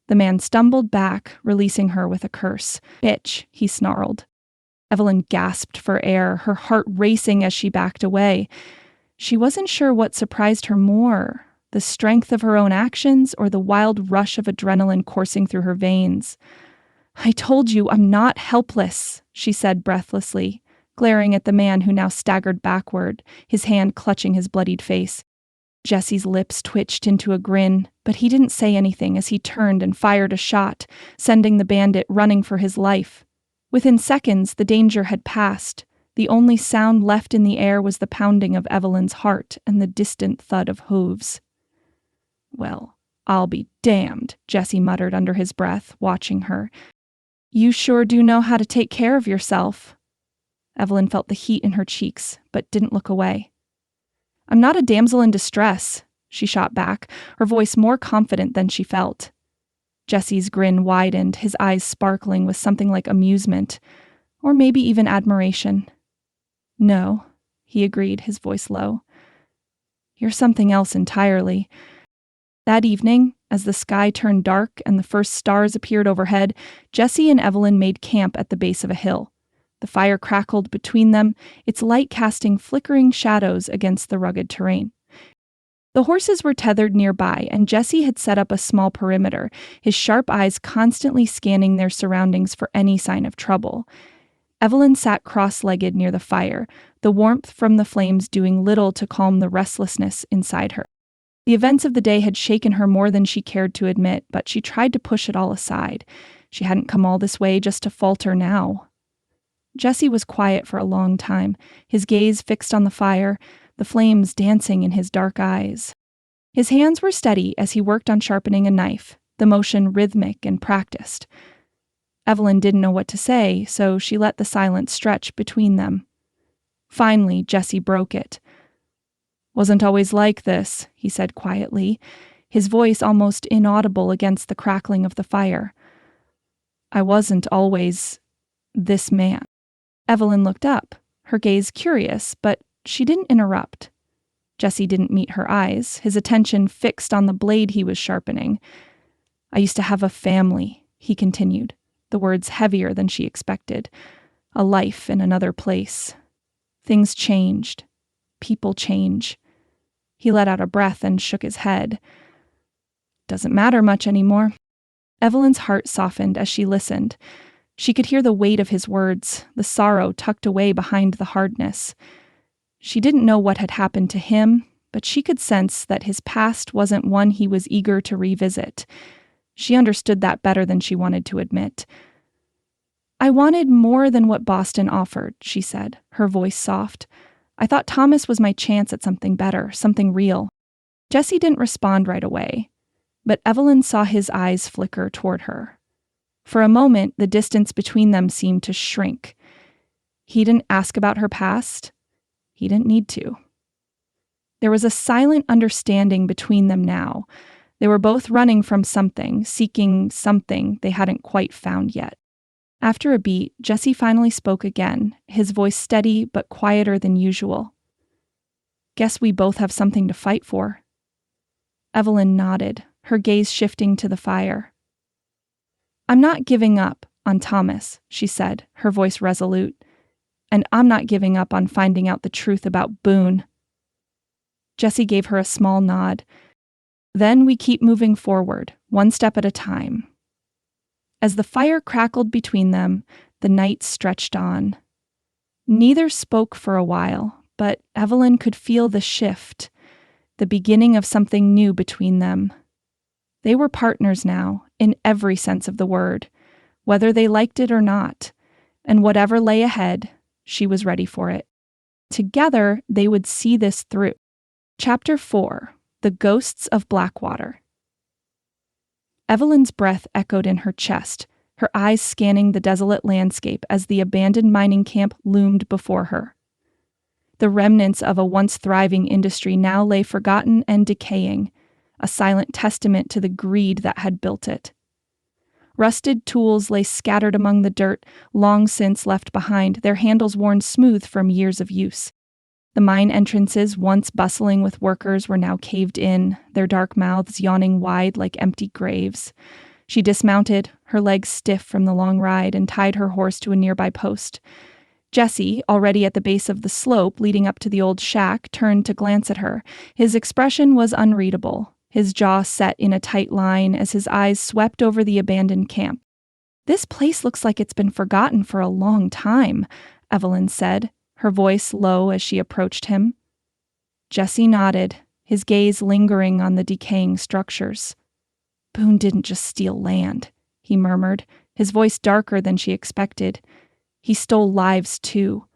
The man stumbled back, releasing her with a curse. "Bitch," he snarled. Evelyn gasped for air, her heart racing as she backed away. She wasn't sure what surprised her more, the strength of her own actions or the wild rush of adrenaline coursing through her veins. "I told you I'm not helpless," she said breathlessly, glaring at the man who now staggered backward, his hand clutching his bloodied face. Jesse's lips twitched into a grin, but he didn't say anything as he turned and fired a shot, sending the bandit running for his life. Within seconds, the danger had passed. The only sound left in the air was the pounding of Evelyn's heart and the distant thud of hooves. "Well, I'll be damned," Jesse muttered under his breath, watching her. "You sure do know how to take care of yourself." Evelyn felt the heat in her cheeks, but didn't look away. "I'm not a damsel in distress," she shot back, her voice more confident than she felt. Jesse's grin widened, his eyes sparkling with something like amusement, or maybe even admiration. "No," he agreed, his voice low. "You're something else entirely." That evening, as the sky turned dark and the first stars appeared overhead, Jesse and Evelyn made camp at the base of a hill. The fire crackled between them, its light casting flickering shadows against the rugged terrain. The horses were tethered nearby, and Jesse had set up a small perimeter, his sharp eyes constantly scanning their surroundings for any sign of trouble. Evelyn sat cross-legged near the fire, the warmth from the flames doing little to calm the restlessness inside her. The events of the day had shaken her more than she cared to admit, but she tried to push it all aside. She hadn't come all this way just to falter now. Jesse was quiet for a long time, his gaze fixed on the fire, the flames dancing in his dark eyes. His hands were steady as he worked on sharpening a knife, the motion rhythmic and practiced. Evelyn didn't know what to say, so she let the silence stretch between them. Finally, Jesse broke it. "Wasn't always like this," he said quietly, his voice almost inaudible against the crackling of the fire. "I wasn't always this man." Evelyn looked up, her gaze curious, but she didn't interrupt. Jesse didn't meet her eyes, his attention fixed on the blade he was sharpening. "I used to have a family," he continued, the words heavier than she expected. "A life in another place. Things changed. People change." He let out a breath and shook his head. "Doesn't matter much anymore." Evelyn's heart softened as she listened. She could hear the weight of his words, the sorrow tucked away behind the hardness. She didn't know what had happened to him, but she could sense that his past wasn't one he was eager to revisit. She understood that better than she wanted to admit. "I wanted more than what Boston offered," she said, her voice soft. "I thought Thomas was my chance at something better, something real." Jesse didn't respond right away, but Evelyn saw his eyes flicker toward her. For a moment, the distance between them seemed to shrink. He didn't ask about her past. He didn't need to. There was a silent understanding between them now. They were both running from something, seeking something they hadn't quite found yet. After a beat, Jesse finally spoke again, his voice steady but quieter than usual. "Guess we both have something to fight for." Evelyn nodded, her gaze shifting to the fire. "I'm not giving up on Thomas," she said, her voice resolute. "And I'm not giving up on finding out the truth about Boone." Jesse gave her a small nod. "Then we keep moving forward, one step at a time." As the fire crackled between them, the night stretched on. Neither spoke for a while, but Evelyn could feel the shift, the beginning of something new between them. They were partners now, in every sense of the word, whether they liked it or not. And whatever lay ahead, she was ready for it. Together, they would see this through. Chapter 4: The Ghosts of Blackwater. Evelyn's breath echoed in her chest, her eyes scanning the desolate landscape as the abandoned mining camp loomed before her. The remnants of a once thriving industry now lay forgotten and decaying, a silent testament to the greed that had built it. Rusted tools lay scattered among the dirt, long since left behind, their handles worn smooth from years of use. The mine entrances, once bustling with workers, were now caved in, their dark mouths yawning wide like empty graves. She dismounted, her legs stiff from the long ride, and tied her horse to a nearby post. Jesse, already at the base of the slope leading up to the old shack, turned to glance at her. His expression was unreadable, his jaw set in a tight line as his eyes swept over the abandoned camp. "This place looks like it's been forgotten for a long time," Evelyn said, her voice low as she approached him. Jesse nodded, his gaze lingering on the decaying structures. "Boone didn't just steal land," he murmured, his voice darker than she expected. "He stole lives, too.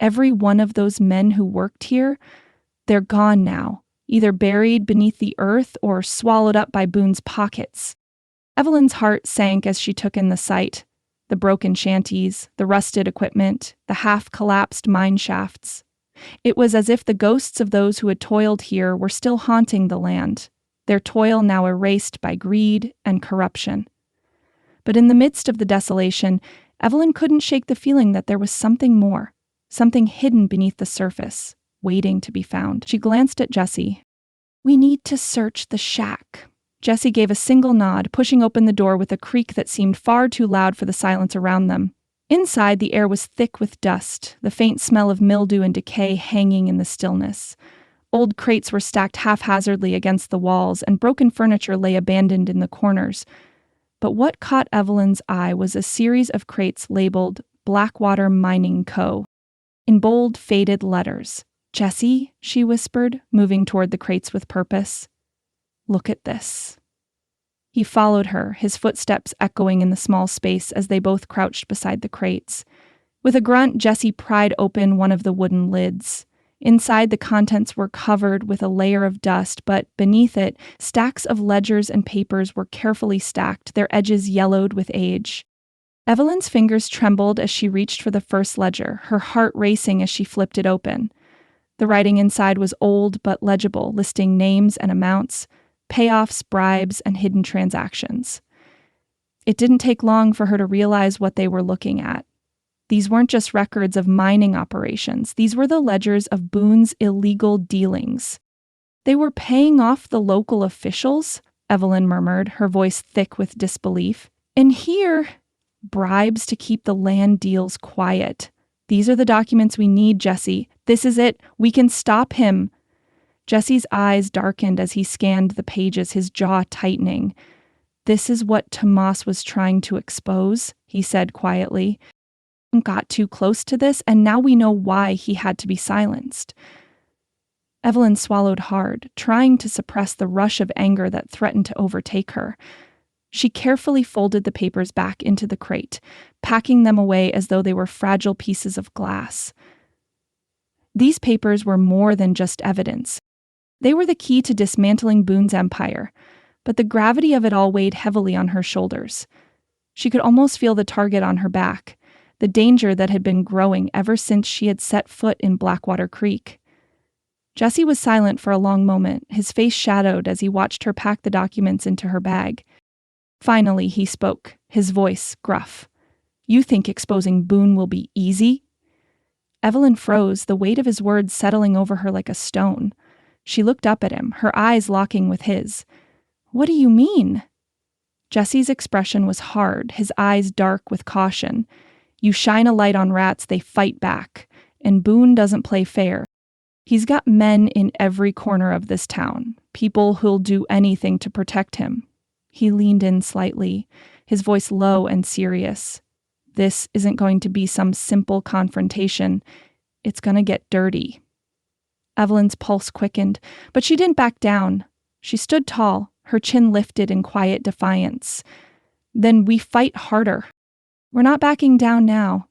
Every one of those men who worked here, they're gone now, either buried beneath the earth or swallowed up by Boone's pockets." Evelyn's heart sank as she took in the sight. The broken shanties, the rusted equipment, the half-collapsed mine shafts. It was as if the ghosts of those who had toiled here were still haunting the land, their toil now erased by greed and corruption. But in the midst of the desolation, Evelyn couldn't shake the feeling that there was something more, something hidden beneath the surface, waiting to be found. She glanced at Jesse. "We need to search the shack." Jesse gave a single nod, pushing open the door with a creak that seemed far too loud for the silence around them. Inside, the air was thick with dust, the faint smell of mildew and decay hanging in the stillness. Old crates were stacked haphazardly against the walls, and broken furniture lay abandoned in the corners. But what caught Evelyn's eye was a series of crates labeled Blackwater Mining Co. in bold, faded letters. "Jesse," she whispered, moving toward the crates with purpose. "Look at this." He followed her, his footsteps echoing in the small space as they both crouched beside the crates. With a grunt, Jesse pried open one of the wooden lids. Inside, the contents were covered with a layer of dust, but beneath it, stacks of ledgers and papers were carefully stacked, their edges yellowed with age. Evelyn's fingers trembled as she reached for the first ledger, her heart racing as she flipped it open. The writing inside was old but legible, listing names and amounts, payoffs, bribes, and hidden transactions. It didn't take long for her to realize what they were looking at. These weren't just records of mining operations. These were the ledgers of Boone's illegal dealings. "They were paying off the local officials," Evelyn murmured, her voice thick with disbelief. "And here, bribes to keep the land deals quiet. These are the documents we need, Jesse. This is it. We can stop him." Jesse's eyes darkened as he scanned the pages, his jaw tightening. "This is what Tomas was trying to expose," he said quietly. "Got too close to this, and now we know why he had to be silenced." Evelyn swallowed hard, trying to suppress the rush of anger that threatened to overtake her. She carefully folded the papers back into the crate, packing them away as though they were fragile pieces of glass. These papers were more than just evidence. They were the key to dismantling Boone's empire, but the gravity of it all weighed heavily on her shoulders. She could almost feel the target on her back, the danger that had been growing ever since she had set foot in Blackwater Creek. Jesse was silent for a long moment, his face shadowed as he watched her pack the documents into her bag. Finally, he spoke, his voice gruff. "You think exposing Boone will be easy?" Evelyn froze, the weight of his words settling over her like a stone. She looked up at him, her eyes locking with his. "What do you mean?" Jesse's expression was hard, his eyes dark with caution. "You shine a light on rats, they fight back. And Boone doesn't play fair. He's got men in every corner of this town, people who'll do anything to protect him." He leaned in slightly, his voice low and serious. "This isn't going to be some simple confrontation. It's going to get dirty." Evelyn's pulse quickened, but she didn't back down. She stood tall, her chin lifted in quiet defiance. "Then we fight harder. We're not backing down now."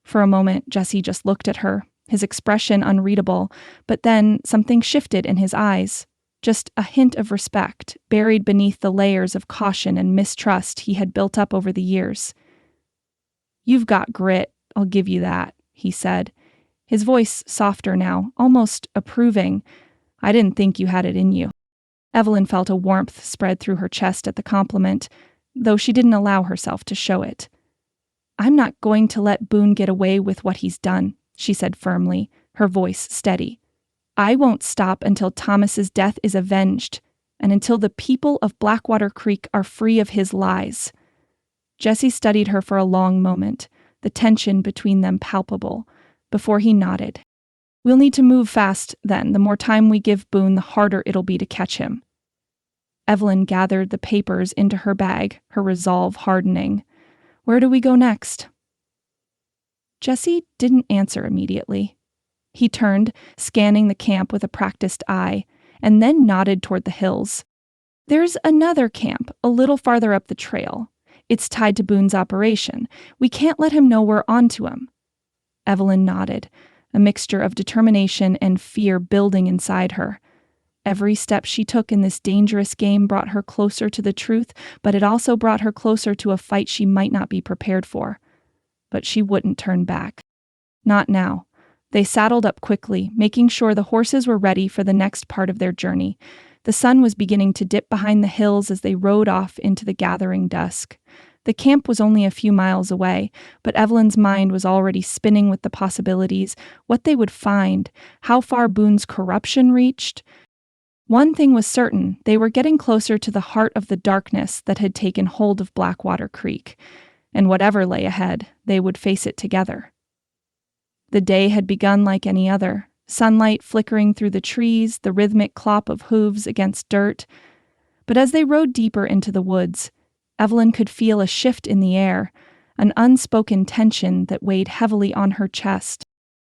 For a moment, Jesse just looked at her, his expression unreadable, but then something shifted in his eyes. Just a hint of respect, buried beneath the layers of caution and mistrust he had built up over the years. "You've got grit, I'll give you that," he said, his voice softer now, almost approving. "I didn't think you had it in you." Evelyn felt a warmth spread through her chest at the compliment, though she didn't allow herself to show it. "I'm not going to let Boone get away with what he's done," she said firmly, her voice steady. "I won't stop until Thomas's death is avenged, and until the people of Blackwater Creek are free of his lies." Jesse studied her for a long moment, the tension between them palpable, before he nodded. "We'll need to move fast, then. The more time we give Boone, the harder it'll be to catch him." Evelyn gathered the papers into her bag, her resolve hardening. "Where do we go next?" Jesse didn't answer immediately. He turned, scanning the camp with a practiced eye, and then nodded toward the hills. "There's another camp, a little farther up the trail. It's tied to Boone's operation. We can't let him know we're onto him." Evelyn nodded, a mixture of determination and fear building inside her. Every step she took in this dangerous game brought her closer to the truth, but it also brought her closer to a fight she might not be prepared for. But she wouldn't turn back. Not now. They saddled up quickly, making sure the horses were ready for the next part of their journey. The sun was beginning to dip behind the hills as they rode off into the gathering dusk. The camp was only a few miles away, but Evelyn's mind was already spinning with the possibilities, what they would find, how far Boone's corruption reached. One thing was certain, they were getting closer to the heart of the darkness that had taken hold of Blackwater Creek, and whatever lay ahead, they would face it together. The day had begun like any other, sunlight flickering through the trees, the rhythmic clop of hooves against dirt. But as they rode deeper into the woods, Evelyn could feel a shift in the air, an unspoken tension that weighed heavily on her chest.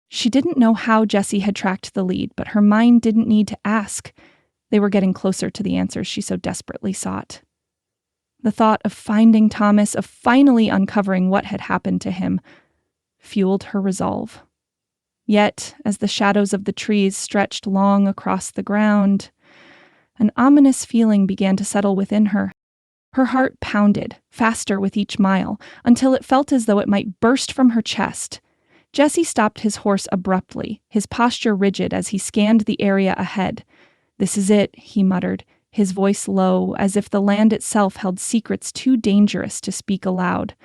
She didn't know how Jesse had tracked the lead, but her mind didn't need to ask. They were getting closer to the answers she so desperately sought. The thought of finding Thomas, of finally uncovering what had happened to him, fueled her resolve. Yet, as the shadows of the trees stretched long across the ground, an ominous feeling began to settle within her. Her heart pounded, faster with each mile, until it felt as though it might burst from her chest. Jesse stopped his horse abruptly, his posture rigid as he scanned the area ahead. "This is it," he muttered, his voice low, as if the land itself held secrets too dangerous to speak aloud.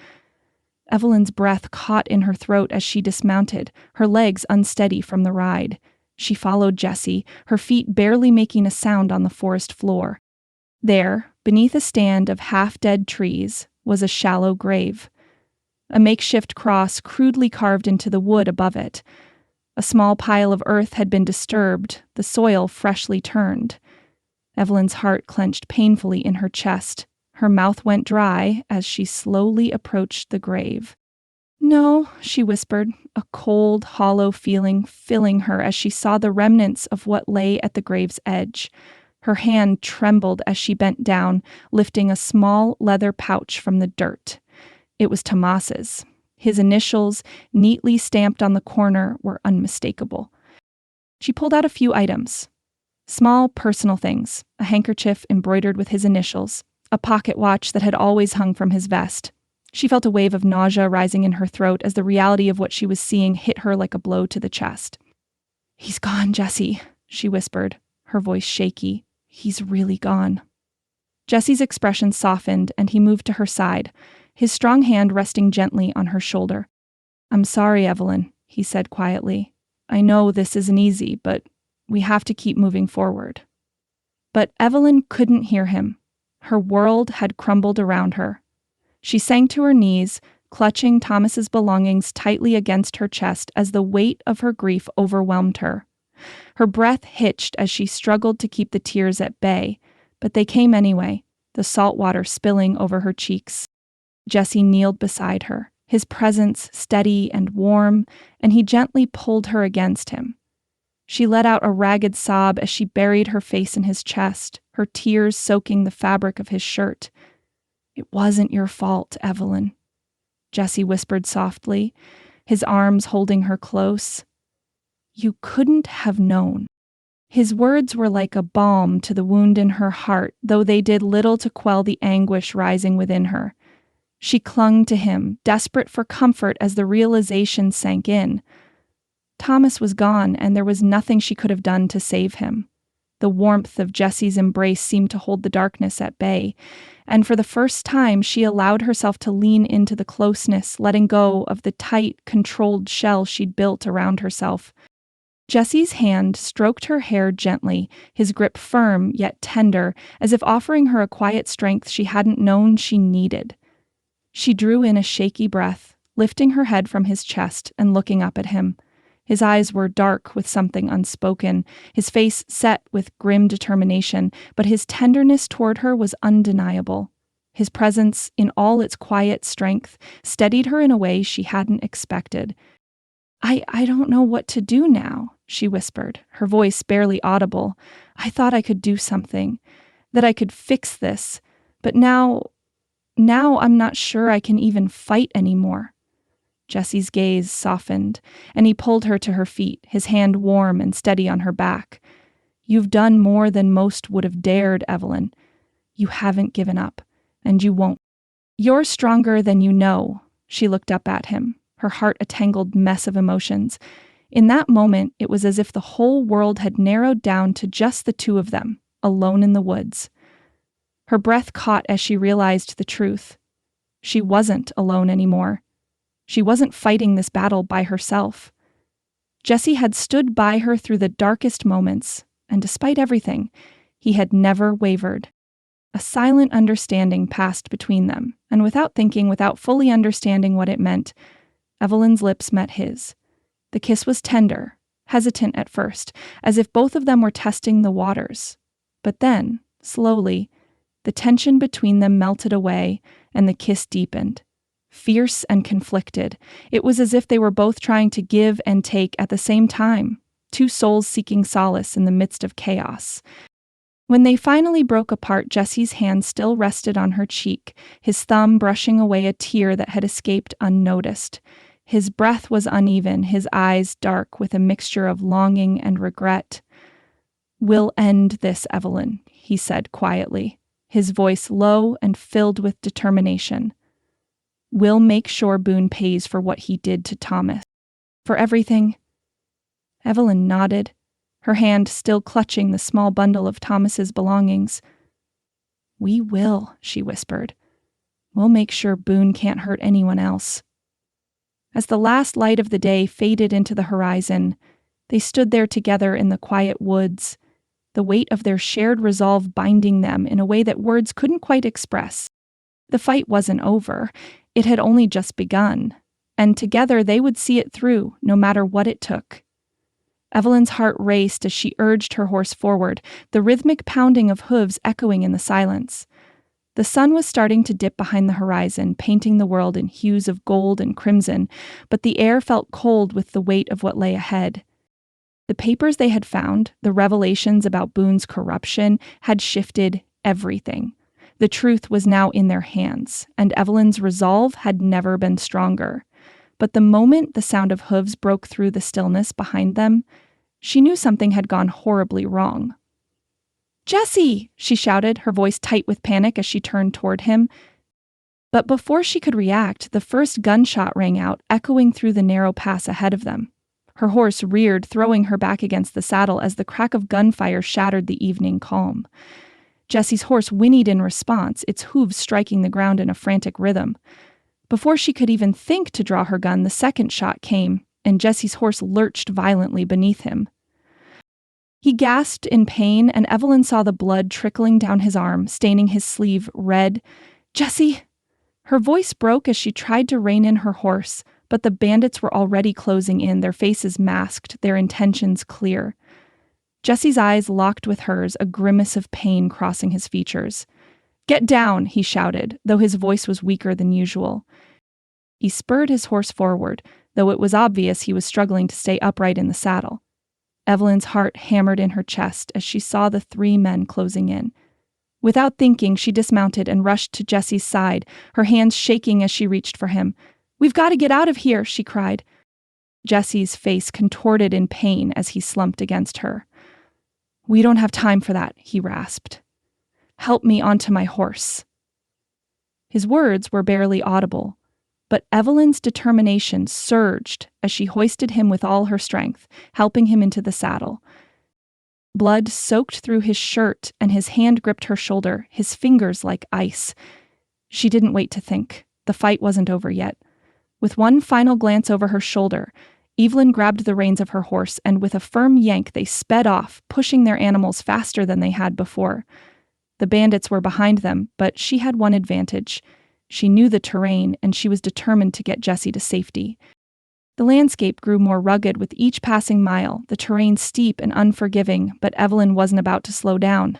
Evelyn's breath caught in her throat as she dismounted, her legs unsteady from the ride. She followed Jesse, her feet barely making a sound on the forest floor. There, beneath a stand of half-dead trees, was a shallow grave. A makeshift cross crudely carved into the wood above it. A small pile of earth had been disturbed, the soil freshly turned. Evelyn's heart clenched painfully in her chest. Her mouth went dry as she slowly approached the grave. "No," she whispered, a cold, hollow feeling filling her as she saw the remnants of what lay at the grave's edge. Her hand trembled as she bent down, lifting a small leather pouch from the dirt. It was Tomas's. His initials, neatly stamped on the corner, were unmistakable. She pulled out a few items. Small, personal things, a handkerchief embroidered with his initials, a pocket watch that had always hung from his vest. She felt a wave of nausea rising in her throat as the reality of what she was seeing hit her like a blow to the chest. "He's gone, Jesse," she whispered, her voice shaky. "He's really gone." Jesse's expression softened, and he moved to her side, his strong hand resting gently on her shoulder. "I'm sorry, Evelyn," he said quietly. "I know this isn't easy, but we have to keep moving forward." But Evelyn couldn't hear him. Her world had crumbled around her. She sank to her knees, clutching Thomas's belongings tightly against her chest as the weight of her grief overwhelmed her. Her breath hitched as she struggled to keep the tears at bay, but they came anyway, the salt water spilling over her cheeks. Jesse kneeled beside her, his presence steady and warm, and he gently pulled her against him. She let out a ragged sob as she buried her face in his chest, her tears soaking the fabric of his shirt. "It wasn't your fault, Evelyn," Jesse whispered softly, his arms holding her close. "You couldn't have known." His words were like a balm to the wound in her heart, though they did little to quell the anguish rising within her. She clung to him, desperate for comfort as the realization sank in. Thomas was gone, and there was nothing she could have done to save him. The warmth of Jesse's embrace seemed to hold the darkness at bay, and for the first time she allowed herself to lean into the closeness, letting go of the tight, controlled shell she'd built around herself. Jesse's hand stroked her hair gently, his grip firm yet tender, as if offering her a quiet strength she hadn't known she needed. She drew in a shaky breath, lifting her head from his chest and looking up at him. His eyes were dark with something unspoken, his face set with grim determination, but his tenderness toward her was undeniable. His presence, in all its quiet strength, steadied her in a way she hadn't expected. I don't know what to do now," she whispered, her voice barely audible. "I thought I could do something, that I could fix this, but now I'm not sure I can even fight anymore." Jesse's gaze softened, and he pulled her to her feet, his hand warm and steady on her back. "You've done more than most would have dared, Evelyn. You haven't given up, and you won't. You're stronger than you know." She looked up at him, her heart a tangled mess of emotions. In that moment, it was as if the whole world had narrowed down to just the two of them, alone in the woods. Her breath caught as she realized the truth. She wasn't alone anymore. She wasn't fighting this battle by herself. Jesse had stood by her through the darkest moments, and despite everything, he had never wavered. A silent understanding passed between them, and without thinking, without fully understanding what it meant, Evelyn's lips met his. The kiss was tender, hesitant at first, as if both of them were testing the waters. But then, slowly, the tension between them melted away, and the kiss deepened. Fierce and conflicted, it was as if they were both trying to give and take at the same time, two souls seeking solace in the midst of chaos. When they finally broke apart, Jesse's hand still rested on her cheek, his thumb brushing away a tear that had escaped unnoticed. His breath was uneven, his eyes dark with a mixture of longing and regret. "We'll end this, Evelyn," he said quietly, his voice low and filled with determination. "We'll make sure Boone pays for what he did to Thomas. For everything." Evelyn nodded, her hand still clutching the small bundle of Thomas's belongings. "We will," she whispered. "We'll make sure Boone can't hurt anyone else." As the last light of the day faded into the horizon, they stood there together in the quiet woods, the weight of their shared resolve binding them in a way that words couldn't quite express. The fight wasn't over. It had only just begun, and together they would see it through, no matter what it took. Evelyn's heart raced as she urged her horse forward, the rhythmic pounding of hooves echoing in the silence. The sun was starting to dip behind the horizon, painting the world in hues of gold and crimson, but the air felt cold with the weight of what lay ahead. The papers they had found, the revelations about Boone's corruption, had shifted everything. The truth was now in their hands, and Evelyn's resolve had never been stronger. But the moment the sound of hooves broke through the stillness behind them, she knew something had gone horribly wrong. "Jesse!" she shouted, her voice tight with panic as she turned toward him. But before she could react, the first gunshot rang out, echoing through the narrow pass ahead of them. Her horse reared, throwing her back against the saddle as the crack of gunfire shattered the evening calm. Jesse's horse whinnied in response, its hooves striking the ground in a frantic rhythm. Before she could even think to draw her gun, the second shot came, and Jesse's horse lurched violently beneath him. He gasped in pain, and Evelyn saw the blood trickling down his arm, staining his sleeve red. "Jesse!" Her voice broke as she tried to rein in her horse, but the bandits were already closing in, their faces masked, their intentions clear. Jesse's eyes locked with hers, a grimace of pain crossing his features. "Get down," he shouted, though his voice was weaker than usual. He spurred his horse forward, though it was obvious he was struggling to stay upright in the saddle. Evelyn's heart hammered in her chest as she saw the three men closing in, Without thinking, she dismounted and rushed to Jesse's side, her hands shaking as she reached for him. "We've got to get out of here," she cried. Jesse's face contorted in pain as he slumped against her. "We don't have time for that," he rasped. "Help me onto my horse." His words were barely audible, but Evelyn's determination surged as she hoisted him with all her strength, helping him into the saddle. Blood soaked through his shirt, and his hand gripped her shoulder, his fingers like ice. She didn't wait to think. The fight wasn't over yet. With one final glance over her shoulder, Evelyn grabbed the reins of her horse, and with a firm yank they sped off, pushing their animals faster than they had before. The bandits were behind them, but she had one advantage. She knew the terrain, and she was determined to get Jesse to safety. The landscape grew more rugged with each passing mile, the terrain steep and unforgiving, but Evelyn wasn't about to slow down.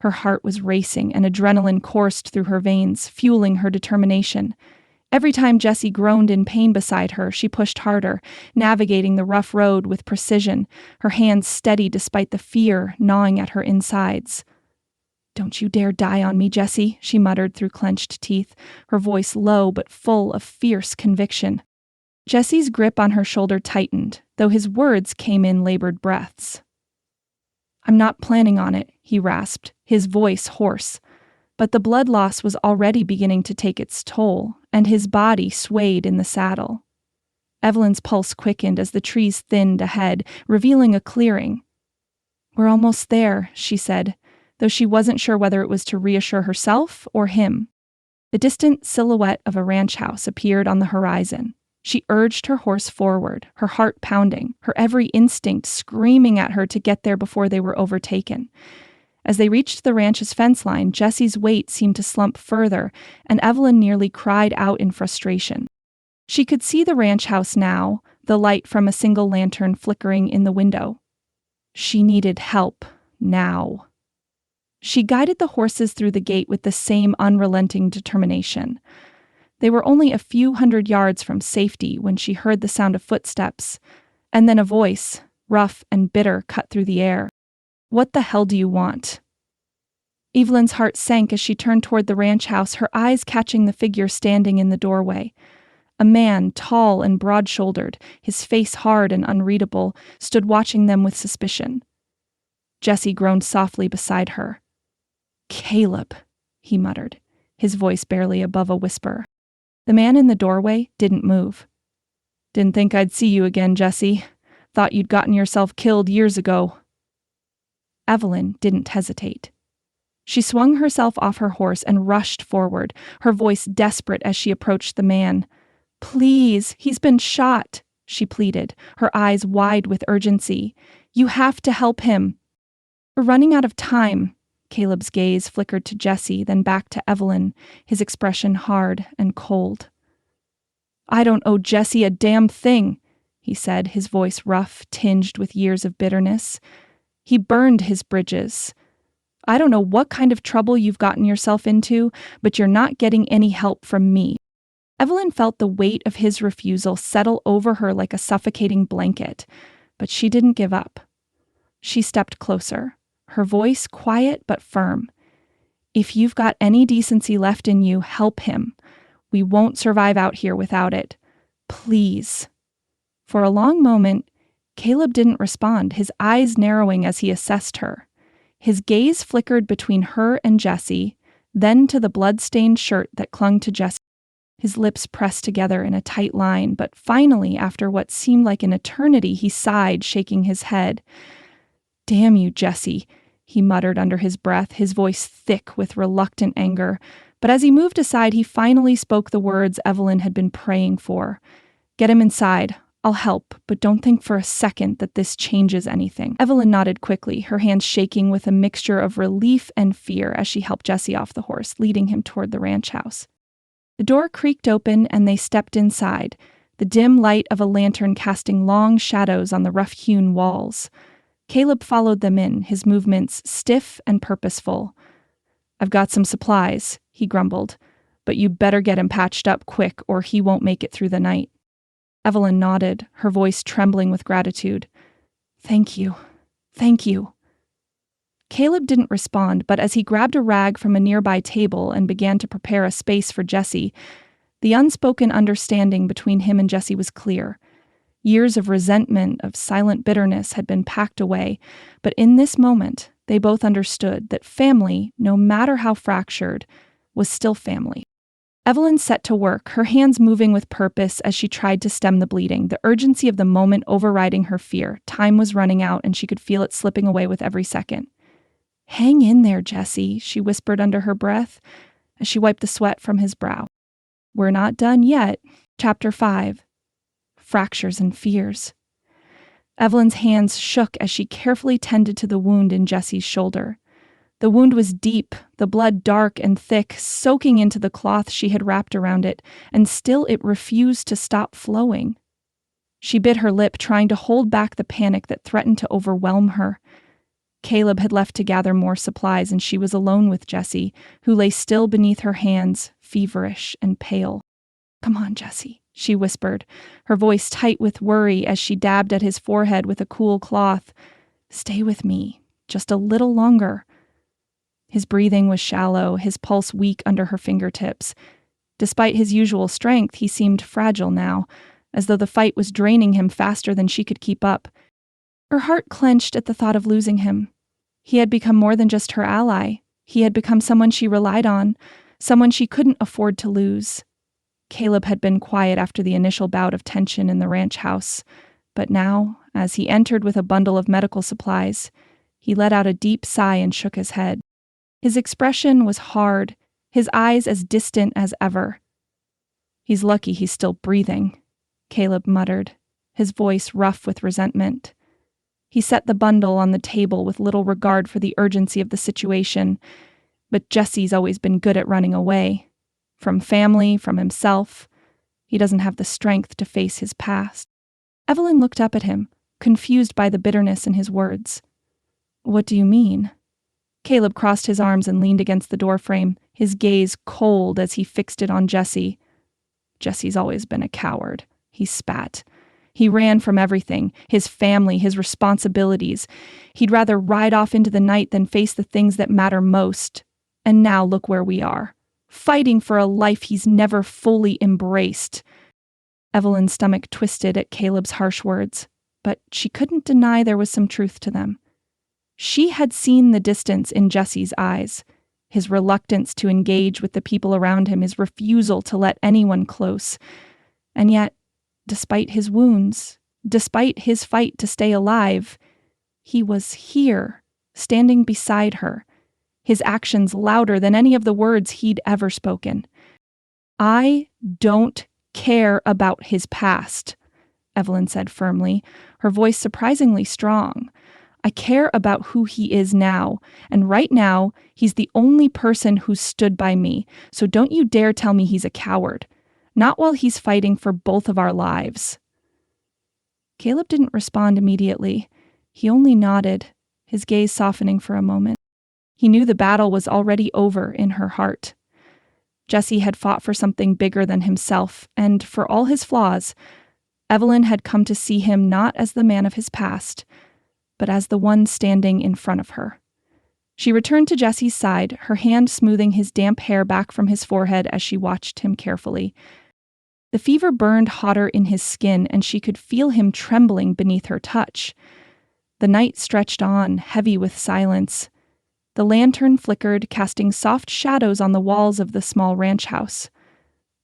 Her heart was racing, and adrenaline coursed through her veins, fueling her determination. Every time Jessie groaned in pain beside her, she pushed harder, navigating the rough road with precision, her hands steady despite the fear gnawing at her insides. "Don't you dare die on me, Jessie," she muttered through clenched teeth, her voice low but full of fierce conviction. Jesse's grip on her shoulder tightened, though his words came in labored breaths. "I'm not planning on it," he rasped, his voice hoarse. But the blood loss was already beginning to take its toll, and his body swayed in the saddle. Evelyn's pulse quickened as the trees thinned ahead, revealing a clearing. "We're almost there," she said, though she wasn't sure whether it was to reassure herself or him. The distant silhouette of a ranch house appeared on the horizon. She urged her horse forward, her heart pounding, her every instinct screaming at her to get there before they were overtaken. As they reached the ranch's fence line, Jesse's weight seemed to slump further, and Evelyn nearly cried out in frustration. She could see the ranch house now, the light from a single lantern flickering in the window. She needed help, now. She guided the horses through the gate with the same unrelenting determination. They were only a few hundred yards from safety when she heard the sound of footsteps, and then a voice, rough and bitter, cut through the air. "What the hell do you want?" Evelyn's heart sank as she turned toward the ranch house, her eyes catching the figure standing in the doorway. A man, tall and broad-shouldered, his face hard and unreadable, stood watching them with suspicion. Jesse groaned softly beside her. "Caleb," he muttered, his voice barely above a whisper. The man in the doorway didn't move. "Didn't think I'd see you again, Jesse. Thought you'd gotten yourself killed years ago." Evelyn didn't hesitate. She swung herself off her horse and rushed forward, her voice desperate as she approached the man. "Please, he's been shot," she pleaded, her eyes wide with urgency. "You have to help him." "We're running out of time." Caleb's gaze flickered to Jesse, then back to Evelyn, his expression hard and cold. "I don't owe Jesse a damn thing," he said, his voice rough, tinged with years of bitterness. "He burned his bridges. I don't know what kind of trouble you've gotten yourself into, but you're not getting any help from me." Evelyn felt the weight of his refusal settle over her like a suffocating blanket, but she didn't give up. She stepped closer, her voice quiet but firm. "If you've got any decency left in you, help him. We won't survive out here without it. Please." For a long moment, Caleb didn't respond, his eyes narrowing as he assessed her. His gaze flickered between her and Jesse, then to the blood-stained shirt that clung to Jesse. His lips pressed together in a tight line, but finally, after what seemed like an eternity, he sighed, shaking his head. "Damn you, Jesse," he muttered under his breath, his voice thick with reluctant anger. But as he moved aside, he finally spoke the words Evelyn had been praying for. "Get him inside. I'll help, but don't think for a second that this changes anything." Evelyn nodded quickly, her hands shaking with a mixture of relief and fear as she helped Jesse off the horse, leading him toward the ranch house. The door creaked open and they stepped inside, the dim light of a lantern casting long shadows on the rough-hewn walls. Caleb followed them in, his movements stiff and purposeful. "I've got some supplies," he grumbled, "but you better get him patched up quick or he won't make it through the night." Evelyn nodded, her voice trembling with gratitude. "Thank you. Thank you." Caleb didn't respond, but as he grabbed a rag from a nearby table and began to prepare a space for Jesse, the unspoken understanding between him and Jesse was clear. Years of resentment, of silent bitterness had been packed away, but in this moment, they both understood that family, no matter how fractured, was still family. Evelyn set to work, her hands moving with purpose as she tried to stem the bleeding, the urgency of the moment overriding her fear. Time was running out, and she could feel it slipping away with every second. "Hang in there, Jesse," she whispered under her breath as she wiped the sweat from his brow. "We're not done yet." Chapter 5. Fractures and Fears. Evelyn's hands shook as she carefully tended to the wound in Jesse's shoulder. The wound was deep, the blood dark and thick, soaking into the cloth she had wrapped around it, and still it refused to stop flowing. She bit her lip, trying to hold back the panic that threatened to overwhelm her. Caleb had left to gather more supplies, and she was alone with Jesse, who lay still beneath her hands, feverish and pale. "Come on, Jesse," she whispered, her voice tight with worry as she dabbed at his forehead with a cool cloth. "Stay with me, just a little longer." His breathing was shallow, his pulse weak under her fingertips. Despite his usual strength, he seemed fragile now, as though the fight was draining him faster than she could keep up. Her heart clenched at the thought of losing him. He had become more than just her ally. He had become someone she relied on, someone she couldn't afford to lose. Caleb had been quiet after the initial bout of tension in the ranch house, but now, as he entered with a bundle of medical supplies, he let out a deep sigh and shook his head. His expression was hard, his eyes as distant as ever. "He's lucky he's still breathing," Caleb muttered, his voice rough with resentment. He set the bundle on the table with little regard for the urgency of the situation, but Jesse's always been good at running away. From family, from himself. He doesn't have the strength to face his past. Evelyn looked up at him, confused by the bitterness in his words. "What do you mean?" Caleb crossed his arms and leaned against the doorframe, his gaze cold as he fixed it on Jesse. "Jesse's always been a coward," he spat. "He ran from everything, his family, his responsibilities. He'd rather ride off into the night than face the things that matter most. And now look where we are, fighting for a life he's never fully embraced." Evelyn's stomach twisted at Caleb's harsh words, but she couldn't deny there was some truth to them. She had seen the distance in Jesse's eyes, his reluctance to engage with the people around him, his refusal to let anyone close. And yet, despite his wounds, despite his fight to stay alive, he was here, standing beside her, his actions louder than any of the words he'd ever spoken. "I don't care about his past," Evelyn said firmly, her voice surprisingly strong. "I care about who he is now, and right now, he's the only person who's stood by me, so don't you dare tell me he's a coward. Not while he's fighting for both of our lives." Caleb didn't respond immediately. He only nodded, his gaze softening for a moment. He knew the battle was already over in her heart. Jesse had fought for something bigger than himself, and for all his flaws, Evelyn had come to see him not as the man of his past, but as the one standing in front of her. She returned to Jesse's side, her hand smoothing his damp hair back from his forehead as she watched him carefully. The fever burned hotter in his skin, and she could feel him trembling beneath her touch. The night stretched on, heavy with silence. The lantern flickered, casting soft shadows on the walls of the small ranch house.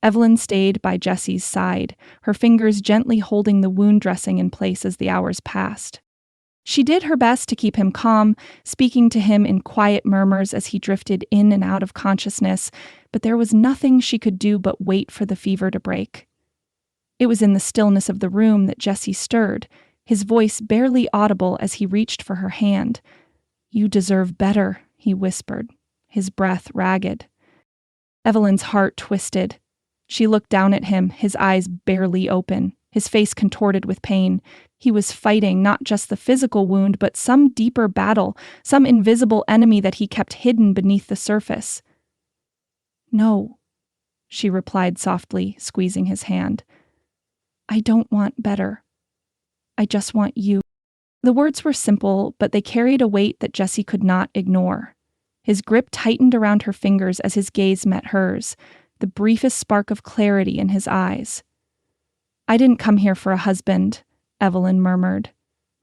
Evelyn stayed by Jesse's side, her fingers gently holding the wound dressing in place as the hours passed. She did her best to keep him calm, speaking to him in quiet murmurs as he drifted in and out of consciousness, but there was nothing she could do but wait for the fever to break. It was in the stillness of the room that Jesse stirred, his voice barely audible as he reached for her hand. "You deserve better," he whispered, his breath ragged. Evelyn's heart twisted. She looked down at him, his eyes barely open, his face contorted with pain. He was fighting not just the physical wound, but some deeper battle, some invisible enemy that he kept hidden beneath the surface. "No," she replied softly, squeezing his hand. "I don't want better. I just want you." The words were simple, but they carried a weight that Jesse could not ignore. His grip tightened around her fingers as his gaze met hers, the briefest spark of clarity in his eyes. "I didn't come here for a husband," Evelyn murmured,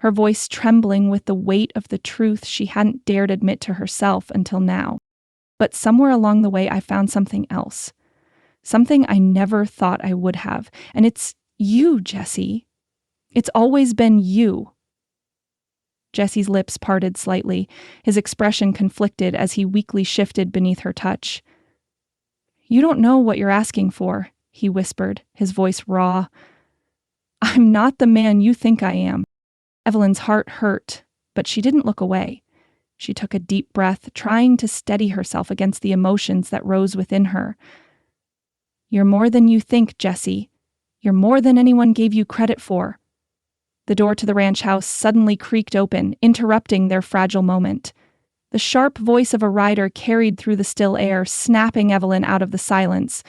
her voice trembling with the weight of the truth she hadn't dared admit to herself until now. "But somewhere along the way I found something else. Something I never thought I would have. And it's you, Jesse. It's always been you." Jesse's lips parted slightly, his expression conflicted as he weakly shifted beneath her touch. "You don't know what you're asking for," he whispered, his voice raw. "I'm not the man you think I am." Evelyn's heart hurt, but she didn't look away. She took a deep breath, trying to steady herself against the emotions that rose within her. "You're more than you think, Jesse. You're more than anyone gave you credit for." The door to the ranch house suddenly creaked open, interrupting their fragile moment. The sharp voice of a rider carried through the still air, snapping Evelyn out of the silence.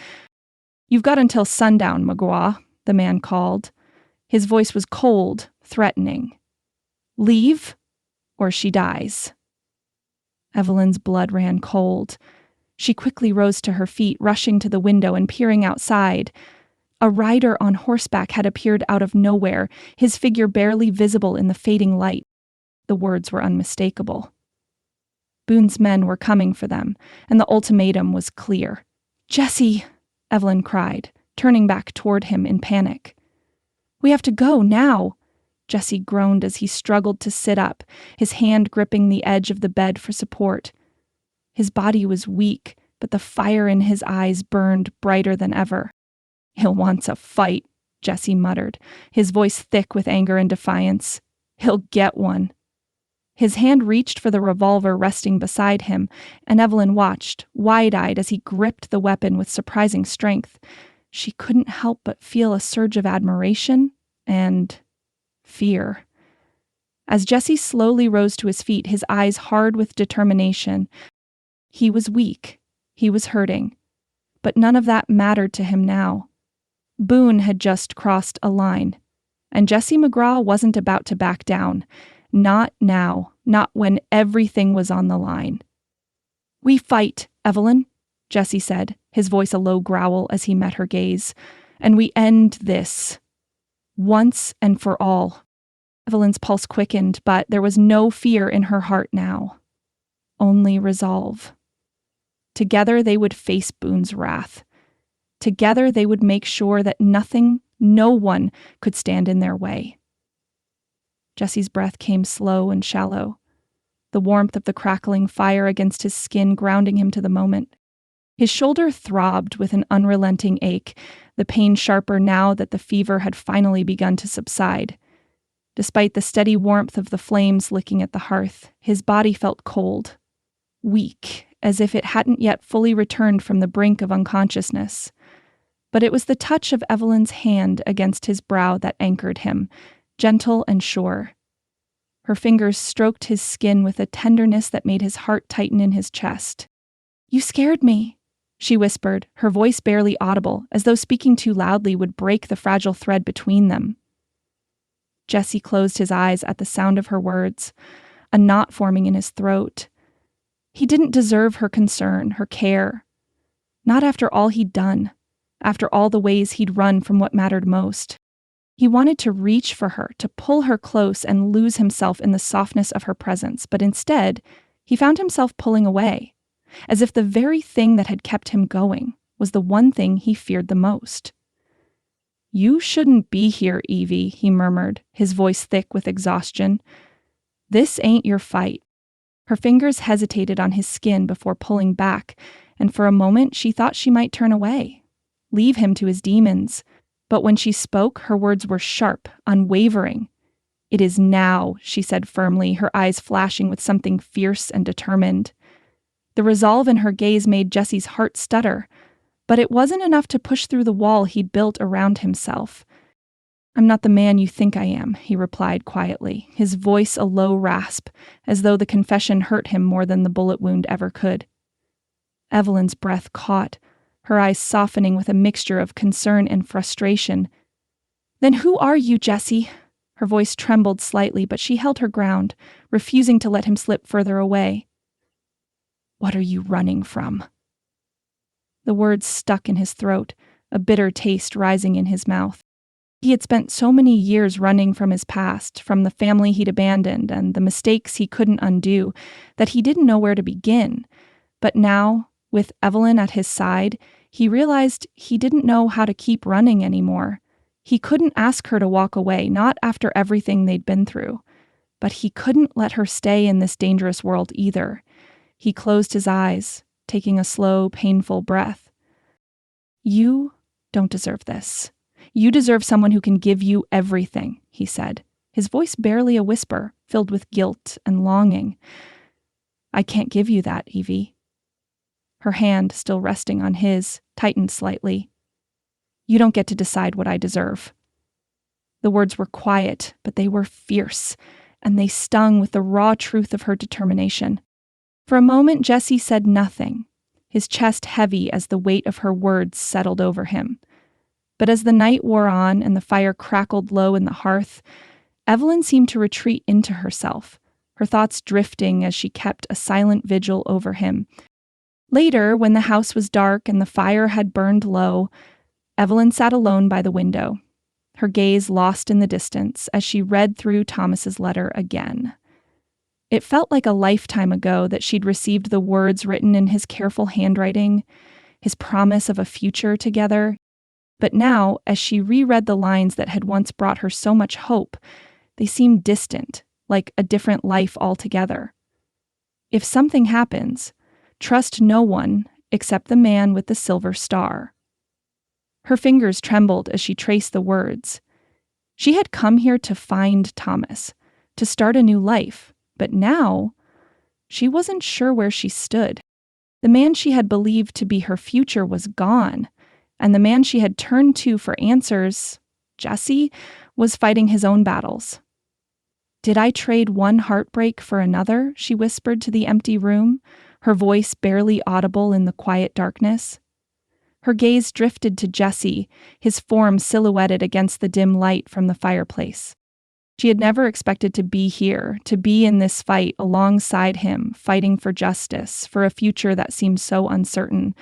"You've got until sundown, Magua," the man called. His voice was cold, threatening. "Leave, or she dies." Evelyn's blood ran cold. She quickly rose to her feet, rushing to the window and peering outside. A rider on horseback had appeared out of nowhere, his figure barely visible in the fading light. The words were unmistakable. Boone's men were coming for them, and the ultimatum was clear. "Jesse!" Evelyn cried, turning back toward him in panic. "We have to go now!" Jesse groaned as he struggled to sit up, his hand gripping the edge of the bed for support. His body was weak, but the fire in his eyes burned brighter than ever. "He'll want a fight," Jesse muttered, his voice thick with anger and defiance. "He'll get one." His hand reached for the revolver resting beside him, and Evelyn watched, wide-eyed, as he gripped the weapon with surprising strength. She couldn't help but feel a surge of admiration and fear. As Jesse slowly rose to his feet, his eyes hard with determination. He was weak. He was hurting. But none of that mattered to him now. Boone had just crossed a line, and Jesse McGraw wasn't about to back down. Not now, not when everything was on the line. "We fight, Evelyn," Jesse said, his voice a low growl as he met her gaze. "And we end this. Once and for all." Evelyn's pulse quickened, but there was no fear in her heart now. Only resolve. Together they would face Boone's wrath. Together they would make sure that nothing, no one, could stand in their way. Jesse's breath came slow and shallow, the warmth of the crackling fire against his skin grounding him to the moment. His shoulder throbbed with an unrelenting ache, the pain sharper now that the fever had finally begun to subside. Despite the steady warmth of the flames licking at the hearth, his body felt cold, weak, as if it hadn't yet fully returned from the brink of unconsciousness. But it was the touch of Evelyn's hand against his brow that anchored him, gentle and sure. Her fingers stroked his skin with a tenderness that made his heart tighten in his chest. "You scared me," she whispered, her voice barely audible, as though speaking too loudly would break the fragile thread between them. Jesse closed his eyes at the sound of her words, a knot forming in his throat. He didn't deserve her concern, her care. Not after all he'd done, after all the ways he'd run from what mattered most. He wanted to reach for her, to pull her close and lose himself in the softness of her presence, but instead, he found himself pulling away, as if the very thing that had kept him going was the one thing he feared the most. "You shouldn't be here, Evie," he murmured, his voice thick with exhaustion. "This ain't your fight." Her fingers hesitated on his skin before pulling back, and for a moment she thought she might turn away, leave him to his demons. But when she spoke, her words were sharp, unwavering. "It is now," she said firmly, her eyes flashing with something fierce and determined. The resolve in her gaze made Jesse's heart stutter, but it wasn't enough to push through the wall he'd built around himself. "I'm not the man you think I am," he replied quietly, his voice a low rasp, as though the confession hurt him more than the bullet wound ever could. Evelyn's breath caught, her eyes softening with a mixture of concern and frustration. "Then who are you, Jesse?" Her voice trembled slightly, but she held her ground, refusing to let him slip further away. "What are you running from?" The words stuck in his throat, a bitter taste rising in his mouth. He had spent so many years running from his past, from the family he'd abandoned and the mistakes he couldn't undo, that he didn't know where to begin. But now, with Evelyn at his side, he realized he didn't know how to keep running anymore. He couldn't ask her to walk away, not after everything they'd been through. But he couldn't let her stay in this dangerous world either. He closed his eyes, taking a slow, painful breath. "You don't deserve this. You deserve someone who can give you everything," he said, his voice barely a whisper, filled with guilt and longing. "I can't give you that, Evie." Her hand, still resting on his, tightened slightly. "You don't get to decide what I deserve." The words were quiet, but they were fierce, and they stung with the raw truth of her determination. For a moment, Jesse said nothing, his chest heavy as the weight of her words settled over him. But as the night wore on and the fire crackled low in the hearth, Evelyn seemed to retreat into herself, her thoughts drifting as she kept a silent vigil over him. Later, when the house was dark and the fire had burned low, Evelyn sat alone by the window, her gaze lost in the distance as she read through Thomas's letter again. It felt like a lifetime ago that she'd received the words written in his careful handwriting, his promise of a future together. But now, as she reread the lines that had once brought her so much hope, they seemed distant, like a different life altogether. "If something happens, trust no one except the man with the silver star." Her fingers trembled as she traced the words. She had come here to find Thomas, to start a new life, but now she wasn't sure where she stood. The man she had believed to be her future was gone, and the man she had turned to for answers, Jesse, was fighting his own battles. "Did I trade one heartbreak for another?" she whispered to the empty room, her voice barely audible in the quiet darkness. Her gaze drifted to Jesse, his form silhouetted against the dim light from the fireplace. She had never expected to be here, to be in this fight alongside him, fighting for justice, for a future that seemed so uncertain.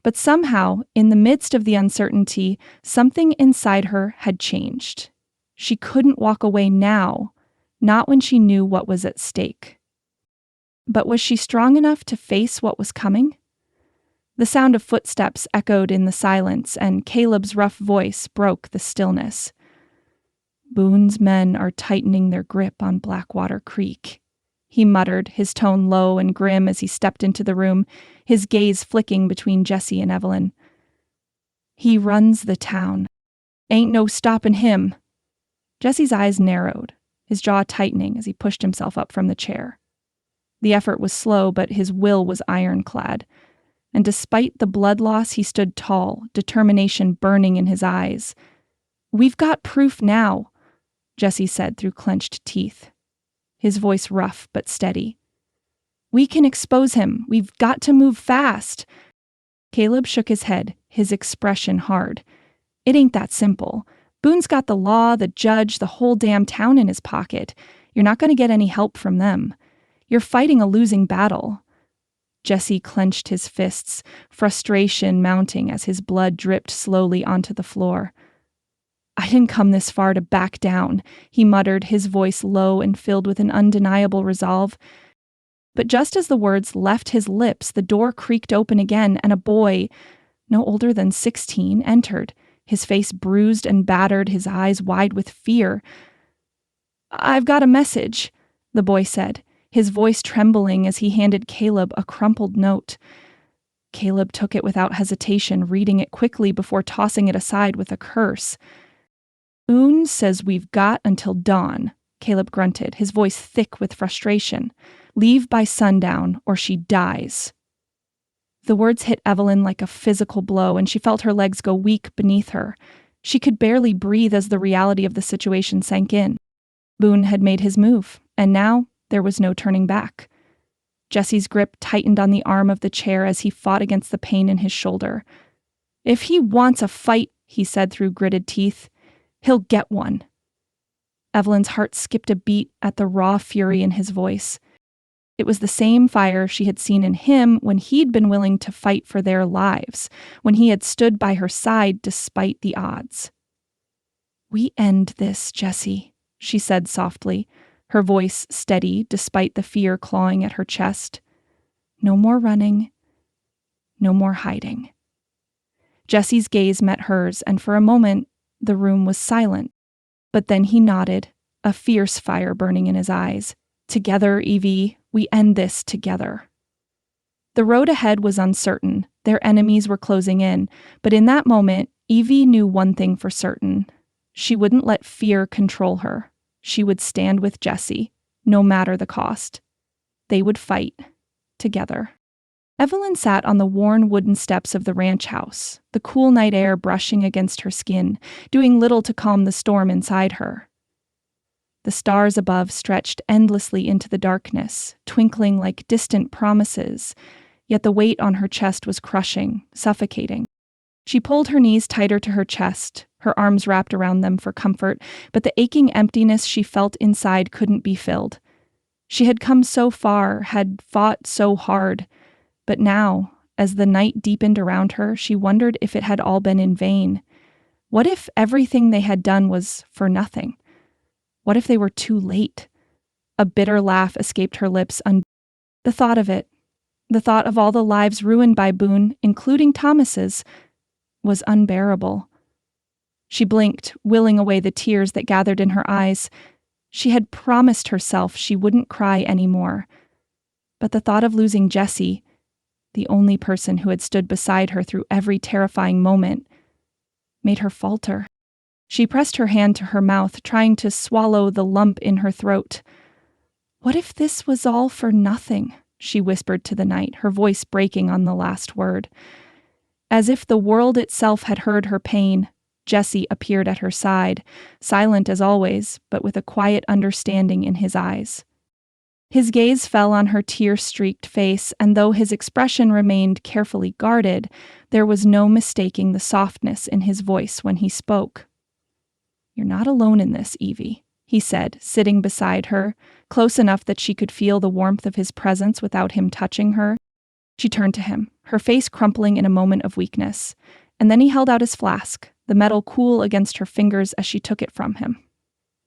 But somehow, in the midst of the uncertainty, something inside her had changed. She couldn't walk away now, not when she knew what was at stake. But was she strong enough to face what was coming? The sound of footsteps echoed in the silence, and Caleb's rough voice broke the stillness. "Boone's men are tightening their grip on Blackwater Creek," he muttered, his tone low and grim as he stepped into the room, his gaze flicking between Jesse and Evelyn. "He runs the town. Ain't no stopping him." Jesse's eyes narrowed, his jaw tightening as he pushed himself up from the chair. The effort was slow, but his will was ironclad. And despite the blood loss, he stood tall, determination burning in his eyes. "We've got proof now," Jesse said through clenched teeth, his voice rough but steady. "We can expose him. We've got to move fast." Caleb shook his head, his expression hard. "It ain't that simple. Boone's got the law, the judge, the whole damn town in his pocket. You're not going to get any help from them. You're fighting a losing battle." Jesse clenched his fists, frustration mounting as his blood dripped slowly onto the floor. "I didn't come this far to back down," he muttered, his voice low and filled with an undeniable resolve. But just as the words left his lips, the door creaked open again, and a boy, no older than 16, entered, his face bruised and battered, his eyes wide with fear. "I've got a message," the boy said, his voice trembling as he handed Caleb a crumpled note. Caleb took it without hesitation, reading it quickly before tossing it aside with a curse. "Oon says we've got until dawn," Caleb grunted, his voice thick with frustration. "Leave by sundown, or she dies." The words hit Evelyn like a physical blow, and she felt her legs go weak beneath her. She could barely breathe as the reality of the situation sank in. Boone had made his move, and now there was no turning back. Jesse's grip tightened on the arm of the chair as he fought against the pain in his shoulder. "If he wants a fight," he said through gritted teeth, "he'll get one." Evelyn's heart skipped a beat at the raw fury in his voice. It was the same fire she had seen in him when he'd been willing to fight for their lives, when he had stood by her side despite the odds. "We end this, Jessie," she said softly, her voice steady despite the fear clawing at her chest. "No more running. No more hiding." Jessie's gaze met hers, and for a moment, the room was silent. But then he nodded, a fierce fire burning in his eyes. "Together, Evie, we end this together." The road ahead was uncertain. Their enemies were closing in. But in that moment, Evie knew one thing for certain. She wouldn't let fear control her. She would stand with Jessie, no matter the cost. They would fight together. Evelyn sat on the worn wooden steps of the ranch house, the cool night air brushing against her skin, doing little to calm the storm inside her. The stars above stretched endlessly into the darkness, twinkling like distant promises, yet the weight on her chest was crushing, suffocating. She pulled her knees tighter to her chest, her arms wrapped around them for comfort, but the aching emptiness she felt inside couldn't be filled. She had come so far, had fought so hard, but now, as the night deepened around her, she wondered if it had all been in vain. What if everything they had done was for nothing? What if they were too late? A bitter laugh escaped her lips. The thought of it, the thought of all the lives ruined by Boone, including Thomas's, was unbearable. She blinked, willing away the tears that gathered in her eyes. She had promised herself she wouldn't cry anymore. But the thought of losing Jessie, the only person who had stood beside her through every terrifying moment, made her falter. She pressed her hand to her mouth, trying to swallow the lump in her throat. "What if this was all for nothing?" she whispered to the night, her voice breaking on the last word. As if the world itself had heard her pain, Jessie appeared at her side, silent as always, but with a quiet understanding in his eyes. His gaze fell on her tear-streaked face, and though his expression remained carefully guarded, there was no mistaking the softness in his voice when he spoke. "You're not alone in this, Evie," he said, sitting beside her, close enough that she could feel the warmth of his presence without him touching her. She turned to him, her face crumpling in a moment of weakness, and then he held out his flask, the metal cool against her fingers as she took it from him.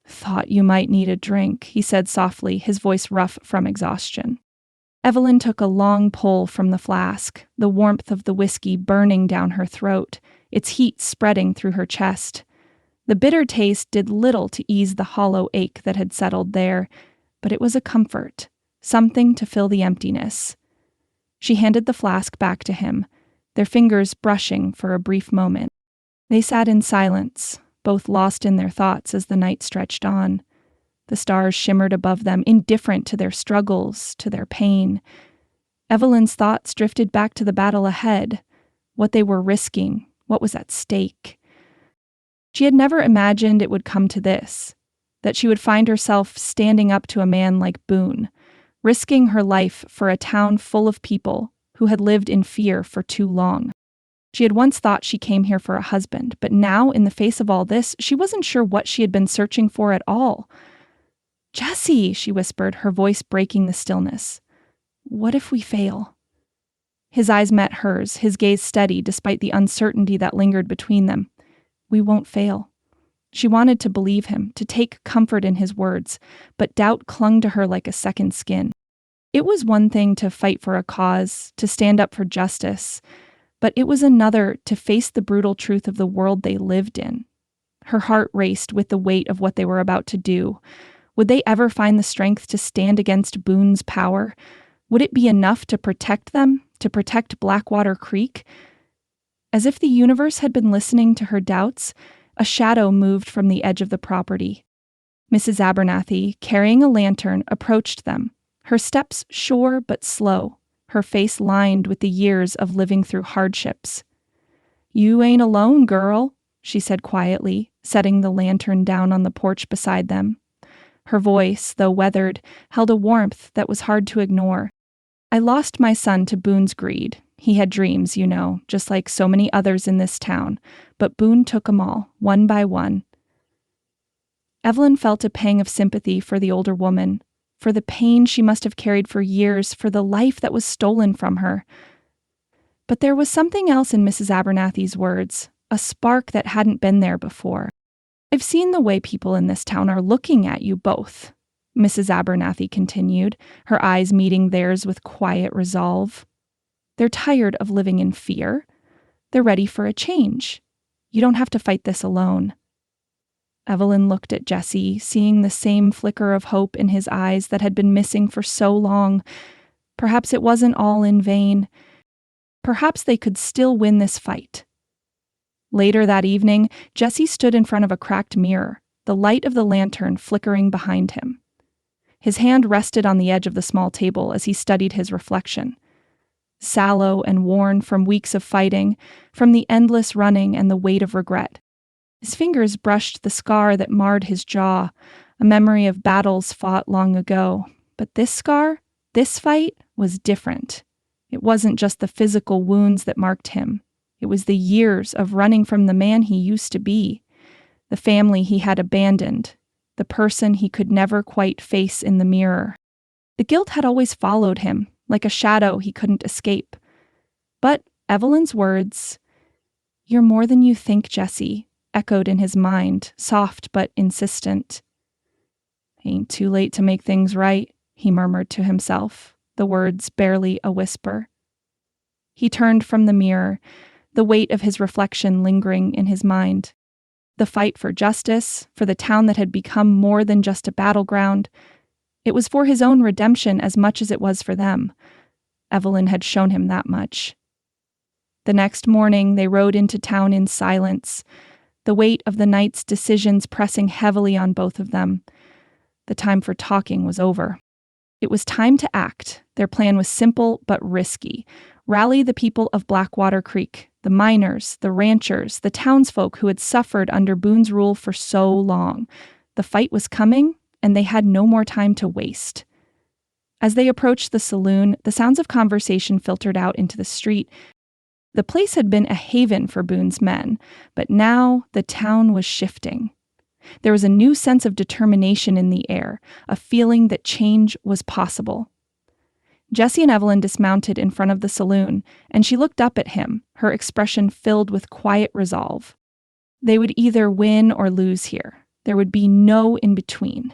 "Thought you might need a drink," he said softly, his voice rough from exhaustion. Evelyn took a long pull from the flask, the warmth of the whiskey burning down her throat, its heat spreading through her chest. The bitter taste did little to ease the hollow ache that had settled there, but it was a comfort, something to fill the emptiness. She handed the flask back to him, their fingers brushing for a brief moment. They sat in silence, both lost in their thoughts as the night stretched on. The stars shimmered above them, indifferent to their struggles, to their pain. Evelyn's thoughts drifted back to the battle ahead, what they were risking, what was at stake. She had never imagined it would come to this, that she would find herself standing up to a man like Boone, risking her life for a town full of people who had lived in fear for too long. She had once thought she came here for a husband, but now, in the face of all this, she wasn't sure what she had been searching for at all. "Jessie," she whispered, her voice breaking the stillness. "What if we fail?" His eyes met hers, his gaze steady despite the uncertainty that lingered between them. "We won't fail." She wanted to believe him, to take comfort in his words, but doubt clung to her like a second skin. It was one thing to fight for a cause, to stand up for justice, but it was another to face the brutal truth of the world they lived in. Her heart raced with the weight of what they were about to do. Would they ever find the strength to stand against Boone's power? Would it be enough to protect them, to protect Blackwater Creek? As if the universe had been listening to her doubts, a shadow moved from the edge of the property. Mrs. Abernathy, carrying a lantern, approached them, her steps sure but slow, her face lined with the years of living through hardships. "You ain't alone, girl," she said quietly, setting the lantern down on the porch beside them. Her voice, though weathered, held a warmth that was hard to ignore. "I lost my son to Boone's greed. He had dreams, you know, just like so many others in this town, but Boone took 'em all, one by one. Evelyn felt a pang of sympathy for the older woman, for the pain she must have carried for years, for the life that was stolen from her. But there was something else in Mrs. Abernathy's words, a spark that hadn't been there before. "I've seen the way people in this town are looking at you both," Mrs. Abernathy continued, her eyes meeting theirs with quiet resolve. "They're tired of living in fear. They're ready for a change. You don't have to fight this alone." Evelyn looked at Jesse, seeing the same flicker of hope in his eyes that had been missing for so long. Perhaps it wasn't all in vain. Perhaps they could still win this fight. Later that evening, Jesse stood in front of a cracked mirror, the light of the lantern flickering behind him. His hand rested on the edge of the small table as he studied his reflection. Sallow and worn from weeks of fighting, from the endless running and the weight of regret. His fingers brushed the scar that marred his jaw, a memory of battles fought long ago. But this scar, this fight, was different. It wasn't just the physical wounds that marked him. It was the years of running from the man he used to be, the family he had abandoned, the person he could never quite face in the mirror. The guilt had always followed him, like a shadow he couldn't escape. But Evelyn's words, "You're more than you think, Jesse," echoed in his mind, soft but insistent. "Ain't too late to make things right," he murmured to himself, the words barely a whisper. He turned from the mirror, the weight of his reflection lingering in his mind. The fight for justice, for the town that had become more than just a battleground. It was for his own redemption as much as it was for them. Evelyn had shown him that much. The next morning, they rode into town in silence, the weight of the night's decisions pressing heavily on both of them. The time for talking was over. It was time to act. Their plan was simple but risky. Rally the people of Blackwater Creek, the miners, the ranchers, the townsfolk who had suffered under Boone's rule for so long. The fight was coming, and they had no more time to waste. As they approached the saloon, the sounds of conversation filtered out into the street. The place had been a haven for Boone's men, but now the town was shifting. There was a new sense of determination in the air, a feeling that change was possible. Jesse and Evelyn dismounted in front of the saloon, and she looked up at him, her expression filled with quiet resolve. They would either win or lose here. There would be no in between.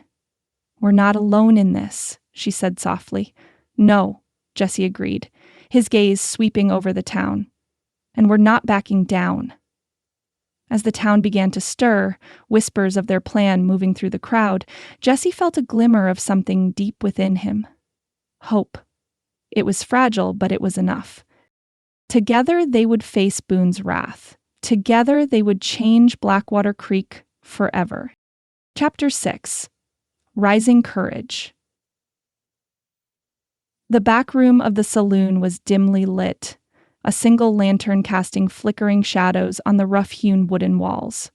"We're not alone in this," she said softly. "No," Jesse agreed, his gaze sweeping over the town. "And we're not backing down." As the town began to stir, whispers of their plan moving through the crowd, Jesse felt a glimmer of something deep within him. Hope. It was fragile, but it was enough. Together they would face Boone's wrath. Together they would change Blackwater Creek forever. Chapter 6. Rising Courage. The back room of the saloon was dimly lit, a single lantern casting flickering shadows on the rough-hewn wooden walls.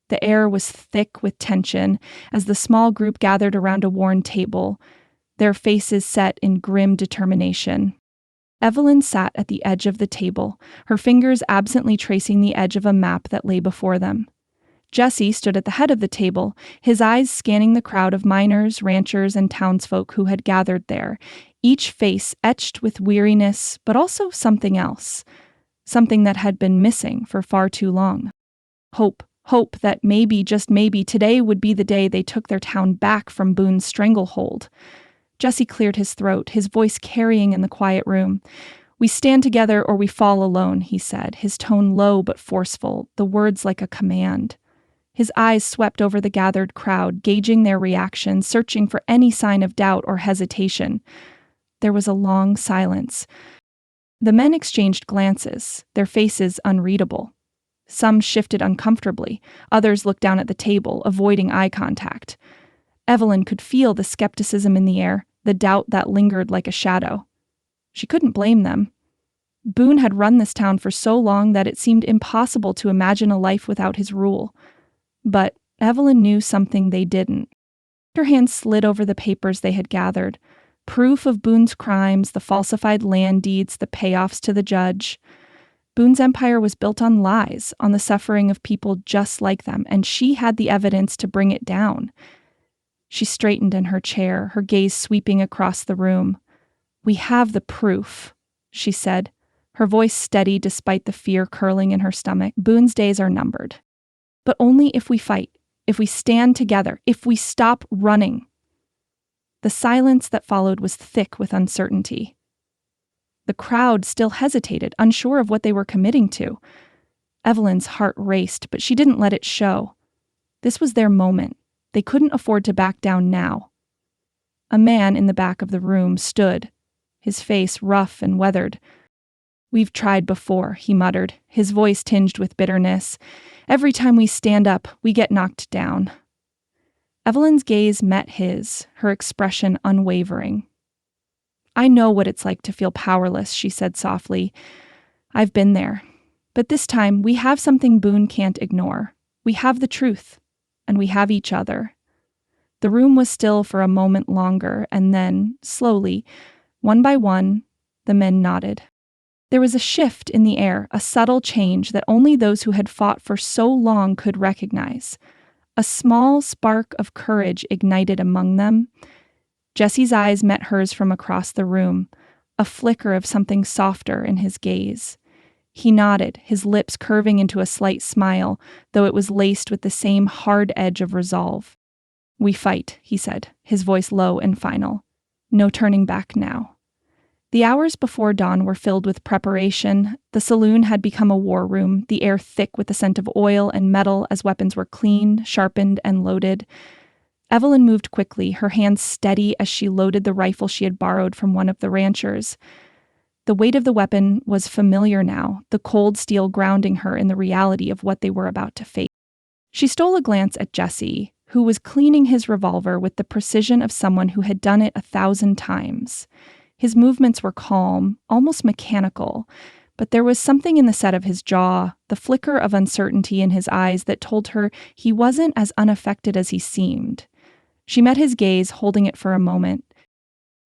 The air was thick with tension as the small group gathered around a worn table, their faces set in grim determination. Evelyn sat at the edge of the table, her fingers absently tracing the edge of a map that lay before them. Jesse stood at the head of the table, his eyes scanning the crowd of miners, ranchers, and townsfolk who had gathered there, each face etched with weariness, but also something else, something that had been missing for far too long. Hope that maybe, just maybe, today would be the day they took their town back from Boone's stranglehold. Jesse cleared his throat, his voice carrying in the quiet room. "We stand together or we fall alone," he said, his tone low but forceful, the words like a command. His eyes swept over the gathered crowd, gauging their reaction, searching for any sign of doubt or hesitation. There was a long silence. The men exchanged glances, their faces unreadable. Some shifted uncomfortably, others looked down at the table, avoiding eye contact. Evelyn could feel the skepticism in the air, the doubt that lingered like a shadow. She couldn't blame them. Boone had run this town for so long that it seemed impossible to imagine a life without his rule. But Evelyn knew something they didn't. Her hand slid over the papers they had gathered, proof of Boone's crimes, the falsified land deeds, the payoffs to the judge. Boone's empire was built on lies, on the suffering of people just like them, and she had the evidence to bring it down. She straightened in her chair, her gaze sweeping across the room. "We have the proof," she said, her voice steady despite the fear curling in her stomach. "Boone's days are numbered. But only if we fight, if we stand together, if we stop running." The silence that followed was thick with uncertainty. The crowd still hesitated, unsure of what they were committing to. Evelyn's heart raced, but she didn't let it show. This was their moment. They couldn't afford to back down now. A man in the back of the room stood, his face rough and weathered. "We've tried before," he muttered, his voice tinged with bitterness. "Every time we stand up, we get knocked down." Evelyn's gaze met his, her expression unwavering. "I know what it's like to feel powerless," she said softly. "I've been there. But this time, we have something Boone can't ignore. We have the truth, and we have each other." The room was still for a moment longer, and then, slowly, one by one, the men nodded. There was a shift in the air, a subtle change that only those who had fought for so long could recognize. A small spark of courage ignited among them. Jesse's eyes met hers from across the room, a flicker of something softer in his gaze. He nodded, his lips curving into a slight smile, though it was laced with the same hard edge of resolve. "We fight," he said, his voice low and final. "No turning back now." The hours before dawn were filled with preparation. The saloon had become a war room, the air thick with the scent of oil and metal as weapons were cleaned, sharpened, and loaded. Evelyn moved quickly, her hands steady as she loaded the rifle she had borrowed from one of the ranchers. The weight of the weapon was familiar now, the cold steel grounding her in the reality of what they were about to face. She stole a glance at Jesse, who was cleaning his revolver with the precision of someone who had done it 1,000 times. His movements were calm, almost mechanical, but there was something in the set of his jaw, the flicker of uncertainty in his eyes that told her he wasn't as unaffected as he seemed. She met his gaze, holding it for a moment.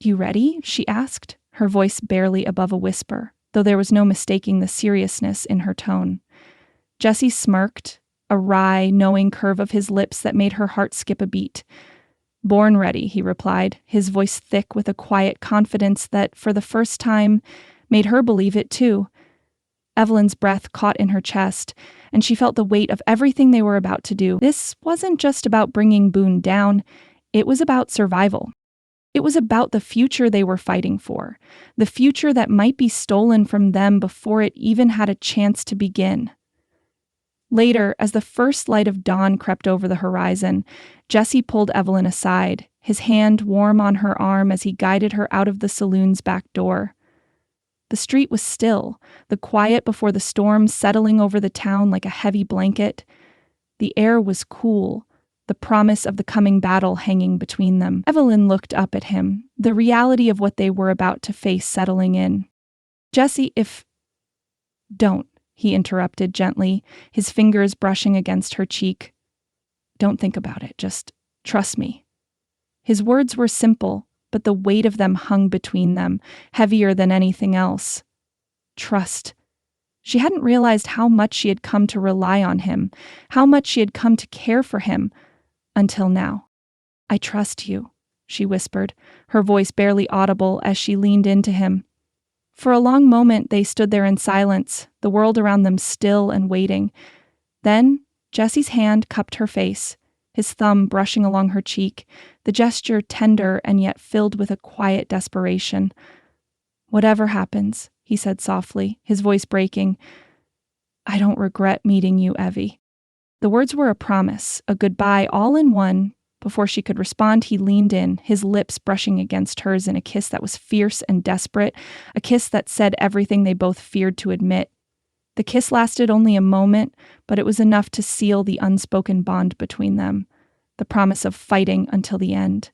"You ready?" she asked, her voice barely above a whisper, though there was no mistaking the seriousness in her tone. Jesse smirked, a wry, knowing curve of his lips that made her heart skip a beat. "Born ready," he replied, his voice thick with a quiet confidence that, for the first time, made her believe it too. Evelyn's breath caught in her chest, and she felt the weight of everything they were about to do. This wasn't just about bringing Boone down, it was about survival. It was about the future they were fighting for, the future that might be stolen from them before it even had a chance to begin. Later, as the first light of dawn crept over the horizon, Jesse pulled Evelyn aside, his hand warm on her arm as he guided her out of the saloon's back door. The street was still, the quiet before the storm settling over the town like a heavy blanket. The air was cool, the promise of the coming battle hanging between them. Evelyn looked up at him, the reality of what they were about to face settling in. "Jesse, if—" "Don't," he interrupted gently, his fingers brushing against her cheek. "Don't think about it, just trust me." His words were simple, but the weight of them hung between them, heavier than anything else. Trust. She hadn't realized how much she had come to rely on him, how much she had come to care for him, until now. "I trust you," she whispered, her voice barely audible as she leaned into him. For a long moment they stood there in silence, the world around them still and waiting. Then Jesse's hand cupped her face, his thumb brushing along her cheek, the gesture tender and yet filled with a quiet desperation. "Whatever happens," he said softly, his voice breaking, "I don't regret meeting you, Evie." The words were a promise, a goodbye all in one. Before she could respond, he leaned in, his lips brushing against hers in a kiss that was fierce and desperate, a kiss that said everything they both feared to admit. The kiss lasted only a moment, but it was enough to seal the unspoken bond between them, the promise of fighting until the end.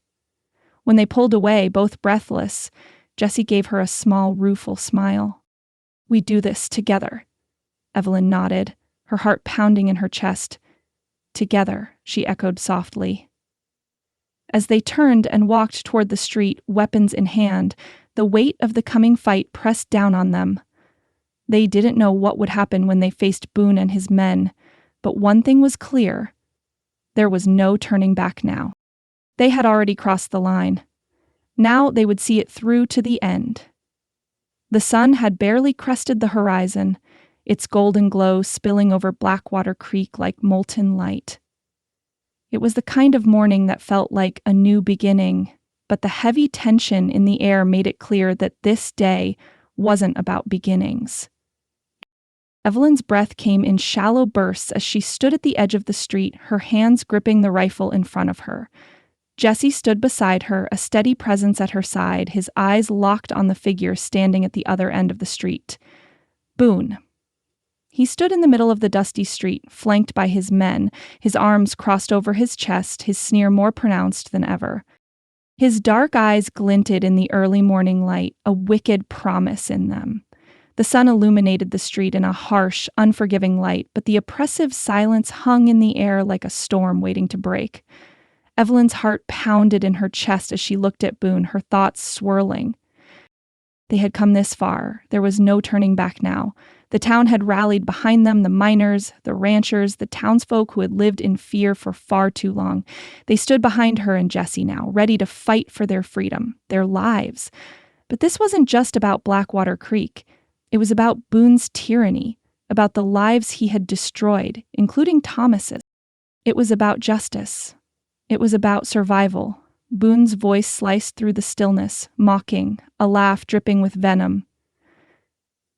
When they pulled away, both breathless, Jesse gave her a small, rueful smile. "We do this together." Evelyn nodded, her heart pounding in her chest. "Together," she echoed softly. As they turned and walked toward the street, weapons in hand, the weight of the coming fight pressed down on them. They didn't know what would happen when they faced Boone and his men, but one thing was clear. There was no turning back now. They had already crossed the line. Now they would see it through to the end. The sun had barely crested the horizon, its golden glow spilling over Blackwater Creek like molten light. It was the kind of morning that felt like a new beginning, but the heavy tension in the air made it clear that this day wasn't about beginnings. Evelyn's breath came in shallow bursts as she stood at the edge of the street, her hands gripping the rifle in front of her. Jesse stood beside her, a steady presence at her side, his eyes locked on the figure standing at the other end of the street. Boone. He stood in the middle of the dusty street, flanked by his men, his arms crossed over his chest, his sneer more pronounced than ever. His dark eyes glinted in the early morning light, a wicked promise in them. The sun illuminated the street in a harsh, unforgiving light, but the oppressive silence hung in the air like a storm waiting to break. Evelyn's heart pounded in her chest as she looked at Boone, her thoughts swirling. They had come this far. There was no turning back now. The town had rallied behind them, the miners, the ranchers, the townsfolk who had lived in fear for far too long. They stood behind her and Jesse now, ready to fight for their freedom, their lives. But this wasn't just about Blackwater Creek. It was about Boone's tyranny, about the lives he had destroyed, including Thomas's. It was about justice. It was about survival. Boone's voice sliced through the stillness, mocking, a laugh dripping with venom.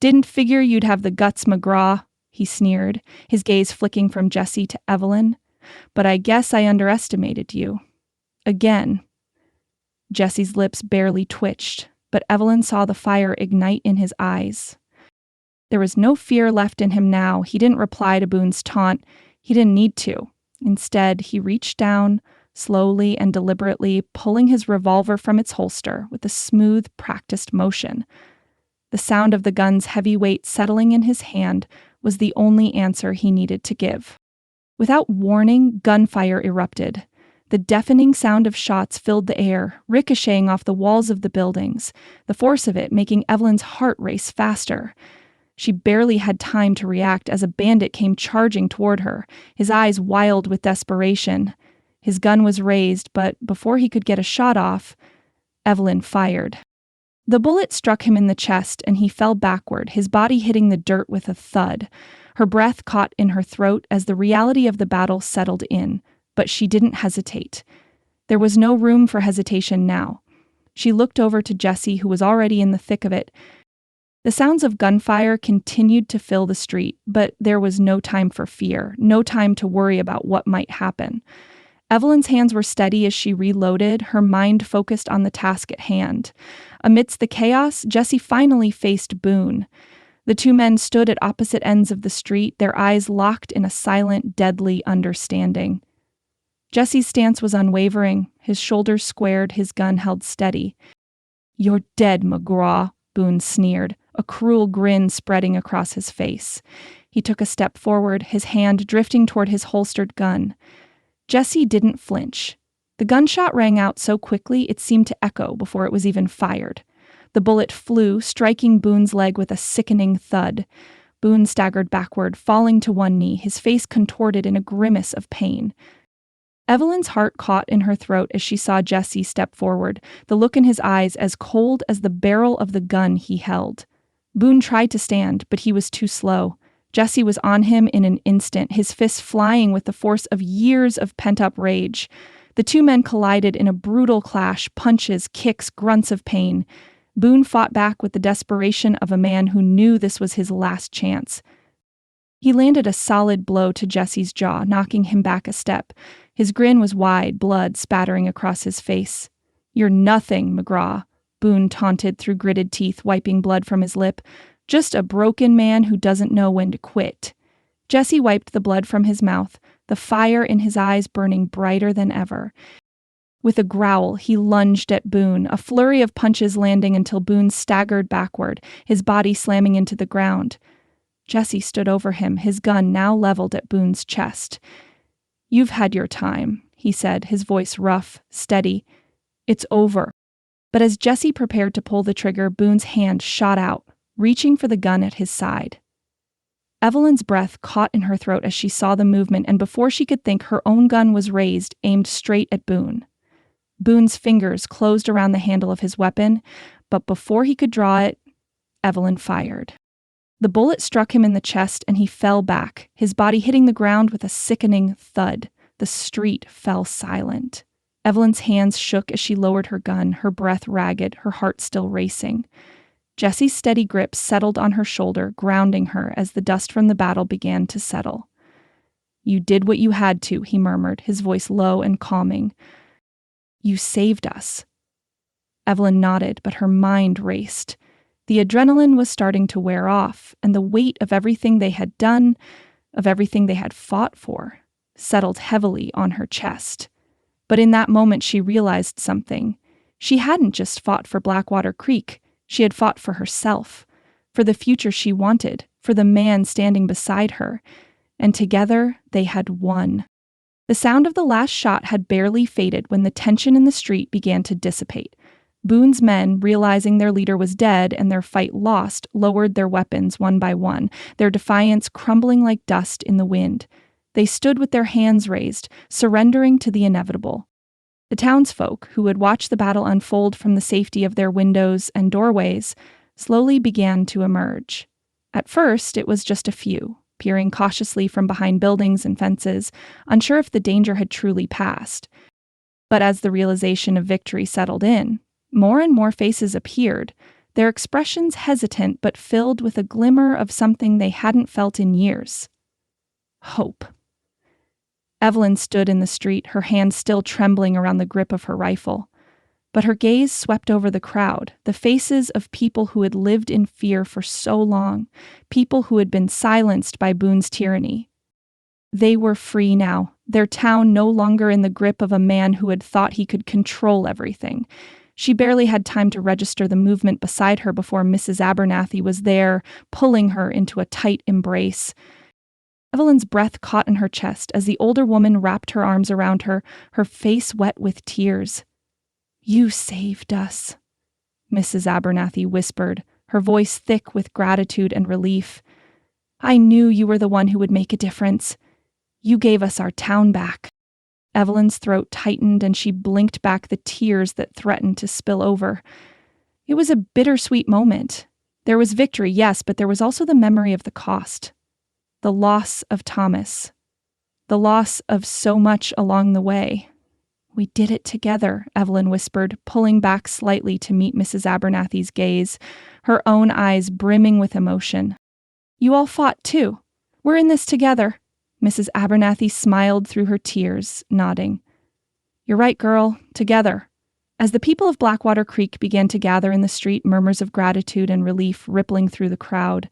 "Didn't figure you'd have the guts, McGraw," he sneered, his gaze flicking from Jesse to Evelyn. "But I guess I underestimated you. Again." Jesse's lips barely twitched, but Evelyn saw the fire ignite in his eyes. There was no fear left in him now. He didn't reply to Boone's taunt. He didn't need to. Instead, he reached down, slowly and deliberately, pulling his revolver from its holster with a smooth, practiced motion. The sound of the gun's heavy weight settling in his hand was the only answer he needed to give. Without warning, gunfire erupted. The deafening sound of shots filled the air, ricocheting off the walls of the buildings, the force of it making Evelyn's heart race faster. She barely had time to react as a bandit came charging toward her, his eyes wild with desperation. His gun was raised, but before he could get a shot off, Evelyn fired. The bullet struck him in the chest, and he fell backward, his body hitting the dirt with a thud. Her breath caught in her throat as the reality of the battle settled in, but she didn't hesitate. There was no room for hesitation now. She looked over to Jesse, who was already in the thick of it. The sounds of gunfire continued to fill the street, but there was no time for fear, no time to worry about what might happen. Evelyn's hands were steady as she reloaded, her mind focused on the task at hand. Amidst the chaos, Jesse finally faced Boone. The two men stood at opposite ends of the street, their eyes locked in a silent, deadly understanding. Jesse's stance was unwavering, his shoulders squared, his gun held steady. "You're dead, McGraw," Boone sneered, a cruel grin spreading across his face. He took a step forward, his hand drifting toward his holstered gun. Jesse didn't flinch. The gunshot rang out so quickly it seemed to echo before it was even fired. The bullet flew, striking Boone's leg with a sickening thud. Boone staggered backward, falling to one knee, his face contorted in a grimace of pain. Evelyn's heart caught in her throat as she saw Jesse step forward, the look in his eyes as cold as the barrel of the gun he held. Boone tried to stand, but he was too slow. Jesse was on him in an instant, his fists flying with the force of years of pent-up rage. The two men collided in a brutal clash, punches, kicks, grunts of pain. Boone fought back with the desperation of a man who knew this was his last chance. He landed a solid blow to Jesse's jaw, knocking him back a step. His grin was wide, blood spattering across his face. "You're nothing, McGraw," Boone taunted through gritted teeth, wiping blood from his lip. "Just a broken man who doesn't know when to quit." Jesse wiped the blood from his mouth, the fire in his eyes burning brighter than ever. With a growl, he lunged at Boone, a flurry of punches landing until Boone staggered backward, his body slamming into the ground. Jesse stood over him, his gun now leveled at Boone's chest. "You've had your time," he said, his voice rough, steady. "It's over." But as Jesse prepared to pull the trigger, Boone's hand shot out, reaching for the gun at his side. Evelyn's breath caught in her throat as she saw the movement, and before she could think, her own gun was raised, aimed straight at Boone. Boone's fingers closed around the handle of his weapon, but before he could draw it, Evelyn fired. The bullet struck him in the chest and he fell back, his body hitting the ground with a sickening thud. The street fell silent. Evelyn's hands shook as she lowered her gun, her breath ragged, her heart still racing. Jesse's steady grip settled on her shoulder, grounding her as the dust from the battle began to settle. "You did what you had to," he murmured, his voice low and calming. "You saved us." Evelyn nodded, but her mind raced. The adrenaline was starting to wear off, and the weight of everything they had done, of everything they had fought for, settled heavily on her chest. But in that moment she realized something. She hadn't just fought for Blackwater Creek, she had fought for herself, for the future she wanted, for the man standing beside her, and together they had won. The sound of the last shot had barely faded when the tension in the street began to dissipate. Boone's men, realizing their leader was dead and their fight lost, lowered their weapons one by one, their defiance crumbling like dust in the wind. They stood with their hands raised, surrendering to the inevitable. The townsfolk, who had watched the battle unfold from the safety of their windows and doorways, slowly began to emerge. At first, it was just a few, peering cautiously from behind buildings and fences, unsure if the danger had truly passed. But as the realization of victory settled in, more and more faces appeared, their expressions hesitant but filled with a glimmer of something they hadn't felt in years. Hope. Evelyn stood in the street, her hand still trembling around the grip of her rifle. But her gaze swept over the crowd, the faces of people who had lived in fear for so long, people who had been silenced by Boone's tyranny. They were free now, their town no longer in the grip of a man who had thought he could control everything. She barely had time to register the movement beside her before Mrs. Abernathy was there, pulling her into a tight embrace. Evelyn's breath caught in her chest as the older woman wrapped her arms around her, her face wet with tears. "You saved us," Mrs. Abernathy whispered, her voice thick with gratitude and relief. "I knew you were the one who would make a difference. You gave us our town back." Evelyn's throat tightened and she blinked back the tears that threatened to spill over. It was a bittersweet moment. There was victory, yes, but there was also the memory of the cost. The loss of Thomas. The loss of so much along the way. "We did it together," Evelyn whispered, pulling back slightly to meet Mrs. Abernathy's gaze, her own eyes brimming with emotion. "You all fought too. We're in this together." Mrs. Abernathy smiled through her tears, nodding. "You're right, girl. Together." As the people of Blackwater Creek began to gather in the street, murmurs of gratitude and relief rippling through the crowd,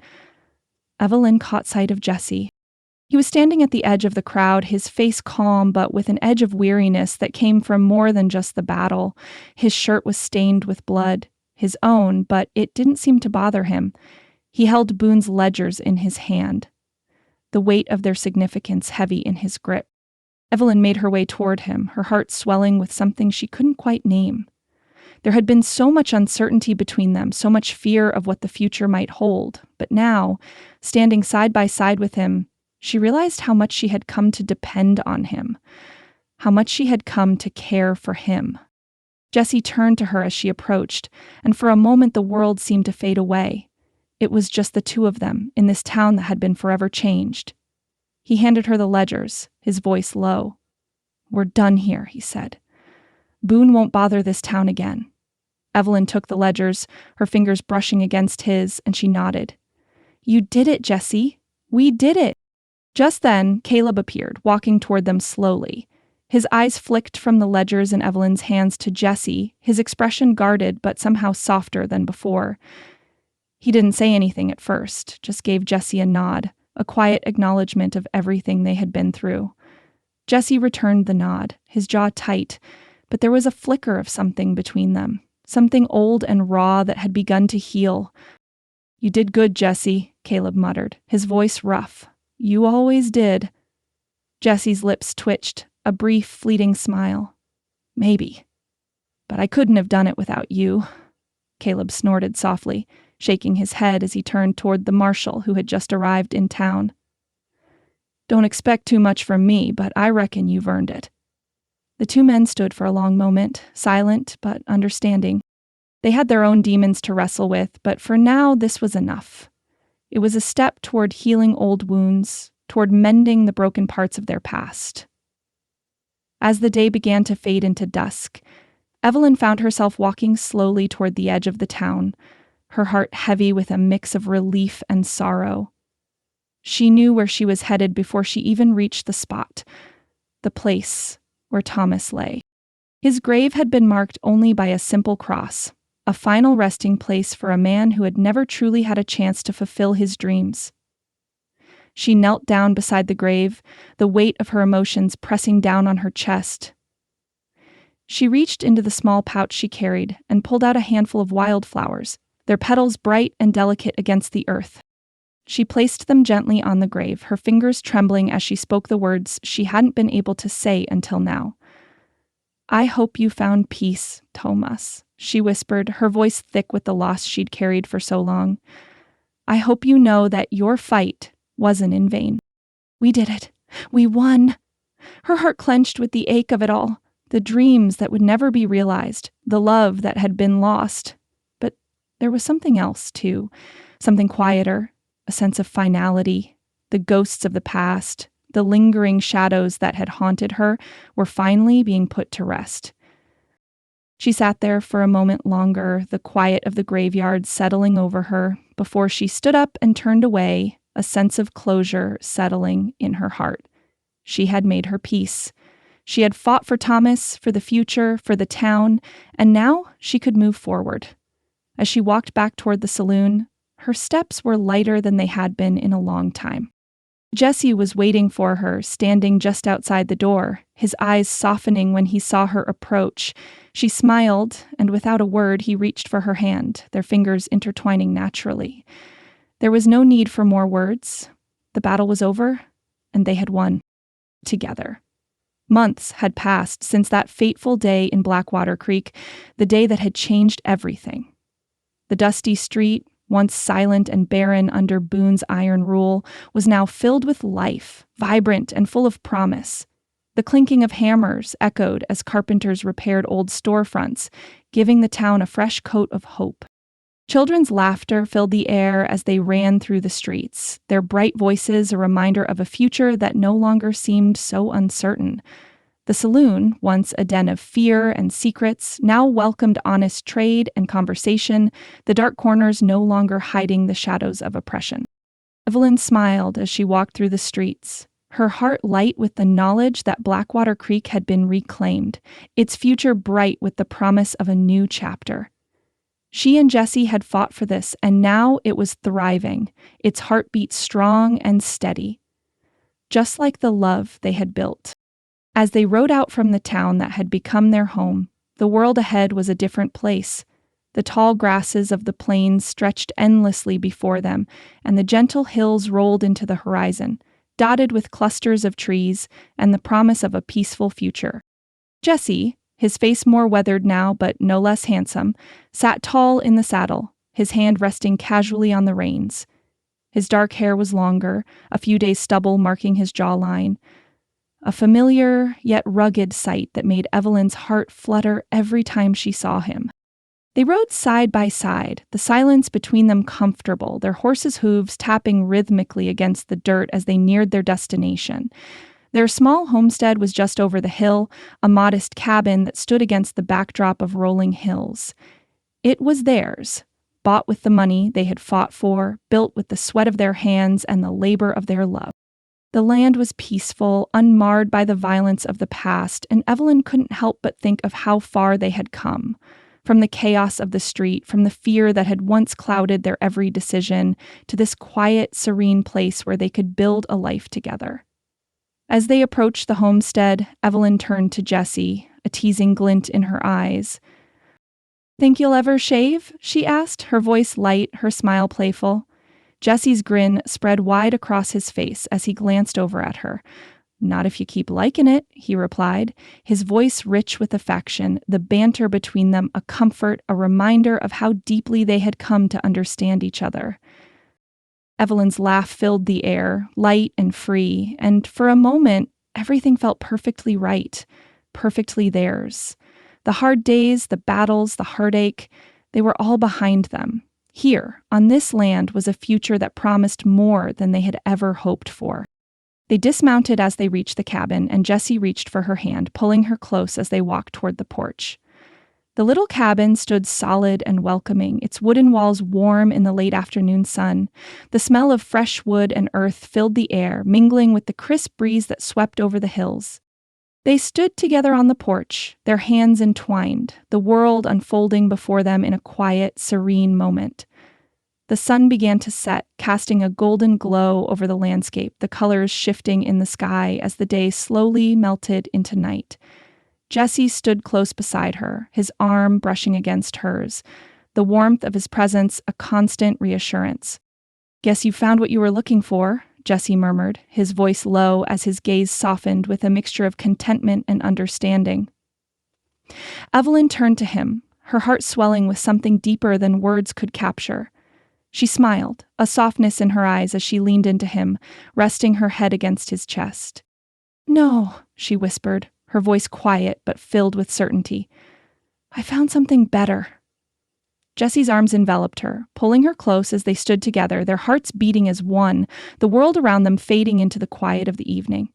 Evelyn caught sight of Jesse. He was standing at the edge of the crowd, his face calm but with an edge of weariness that came from more than just the battle. His shirt was stained with blood, his own, but it didn't seem to bother him. He held Boone's ledgers in his hand, the weight of their significance heavy in his grip. Evelyn made her way toward him, her heart swelling with something she couldn't quite name. There had been so much uncertainty between them, so much fear of what the future might hold, but now, standing side by side with him, she realized how much she had come to depend on him, how much she had come to care for him. Jesse turned to her as she approached, and for a moment the world seemed to fade away. It was just the two of them, in this town that had been forever changed. He handed her the ledgers, his voice low. "We're done here," he said. "Boone won't bother this town again." Evelyn took the ledgers, her fingers brushing against his, and she nodded. "You did it, Jesse. We did it." Just then, Caleb appeared, walking toward them slowly. His eyes flicked from the ledgers in Evelyn's hands to Jesse, his expression guarded but somehow softer than before. He didn't say anything at first, just gave Jesse a nod, a quiet acknowledgement of everything they had been through. Jesse returned the nod, his jaw tight, but there was a flicker of something between them, something old and raw that had begun to heal. "You did good, Jesse," Caleb muttered, his voice rough. "You always did." Jesse's lips twitched, a brief, fleeting smile. "Maybe. But I couldn't have done it without you." Caleb snorted softly. shaking his head as he turned toward the marshal who had just arrived in town. "Don't expect too much from me, but I reckon you've earned it." The two men stood for a long moment, silent but understanding. They had their own demons to wrestle with, but for now this was enough. It was a step toward healing old wounds, toward mending the broken parts of their past. As the day began to fade into dusk, Evelyn found herself walking slowly toward the edge of the town, her heart heavy with a mix of relief and sorrow. She knew where she was headed before she even reached the spot, the place where Thomas lay. His grave had been marked only by a simple cross, a final resting place for a man who had never truly had a chance to fulfill his dreams. She knelt down beside the grave, the weight of her emotions pressing down on her chest. She reached into the small pouch she carried and pulled out a handful of wildflowers, their petals bright and delicate against the earth. She placed them gently on the grave, her fingers trembling as she spoke the words she hadn't been able to say until now. "I hope you found peace, Thomas," she whispered, her voice thick with the loss she'd carried for so long. "I hope you know that your fight wasn't in vain. We did it. We won." Her heart clenched with the ache of it all, the dreams that would never be realized, the love that had been lost. But there was something else, too, something quieter, a sense of finality. The ghosts of the past, the lingering shadows that had haunted her, were finally being put to rest. She sat there for a moment longer, the quiet of the graveyard settling over her, before she stood up and turned away, a sense of closure settling in her heart. She had made her peace. She had fought for Thomas, for the future, for the town, and now she could move forward. As she walked back toward the saloon, her steps were lighter than they had been in a long time. Jesse was waiting for her, standing just outside the door, his eyes softening when he saw her approach. She smiled, and without a word, he reached for her hand, their fingers intertwining naturally. There was no need for more words. The battle was over, and they had won. Together. Months had passed since that fateful day in Blackwater Creek, the day that had changed everything. The dusty street, once silent and barren under Boone's iron rule, was now filled with life, vibrant and full of promise. The clinking of hammers echoed as carpenters repaired old storefronts, giving the town a fresh coat of hope. Children's laughter filled the air as they ran through the streets, their bright voices a reminder of a future that no longer seemed so uncertain. The saloon, once a den of fear and secrets, now welcomed honest trade and conversation, the dark corners no longer hiding the shadows of oppression. Evelyn smiled as she walked through the streets, her heart light with the knowledge that Blackwater Creek had been reclaimed, its future bright with the promise of a new chapter. She and Jesse had fought for this, and now it was thriving, its heartbeat strong and steady, just like the love they had built. As they rode out from the town that had become their home, the world ahead was a different place. The tall grasses of the plains stretched endlessly before them, and the gentle hills rolled into the horizon, dotted with clusters of trees and the promise of a peaceful future. Jesse, his face more weathered now but no less handsome, sat tall in the saddle, his hand resting casually on the reins. His dark hair was longer, a few days' stubble marking his jawline. A familiar yet rugged sight that made Evelyn's heart flutter every time she saw him. They rode side by side, the silence between them comfortable, their horses' hooves tapping rhythmically against the dirt as they neared their destination. Their small homestead was just over the hill, a modest cabin that stood against the backdrop of rolling hills. It was theirs, bought with the money they had fought for, built with the sweat of their hands and the labor of their love. The land was peaceful, unmarred by the violence of the past, and Evelyn couldn't help but think of how far they had come. From the chaos of the street, from the fear that had once clouded their every decision, to this quiet, serene place where they could build a life together. As they approached the homestead, Evelyn turned to Jessie, a teasing glint in her eyes. "Think you'll ever shave?" she asked, her voice light, her smile playful. Jesse's grin spread wide across his face as he glanced over at her. Not if you keep liking it, he replied, his voice rich with affection, the banter between them a comfort, a reminder of how deeply they had come to understand each other. Evelyn's laugh filled the air, light and free, and for a moment, everything felt perfectly right, perfectly theirs. The hard days, the battles, the heartache, they were all behind them. Here, on this land, was a future that promised more than they had ever hoped for. They dismounted as they reached the cabin, and Jessie reached for her hand, pulling her close as they walked toward the porch. The little cabin stood solid and welcoming, its wooden walls warm in the late afternoon sun. The smell of fresh wood and earth filled the air, mingling with the crisp breeze that swept over the hills. They stood together on the porch, their hands entwined, the world unfolding before them in a quiet, serene moment. The sun began to set, casting a golden glow over the landscape, the colors shifting in the sky as the day slowly melted into night. Jesse stood close beside her, his arm brushing against hers, the warmth of his presence a constant reassurance. "Guess you found what you were looking for," Jesse murmured, his voice low as his gaze softened with a mixture of contentment and understanding. Evelyn turned to him, her heart swelling with something deeper than words could capture. She smiled, a softness in her eyes as she leaned into him, resting her head against his chest. "No," she whispered, her voice quiet but filled with certainty. "I found something better." Jesse's arms enveloped her, pulling her close as they stood together, their hearts beating as one, the world around them fading into the quiet of the evening.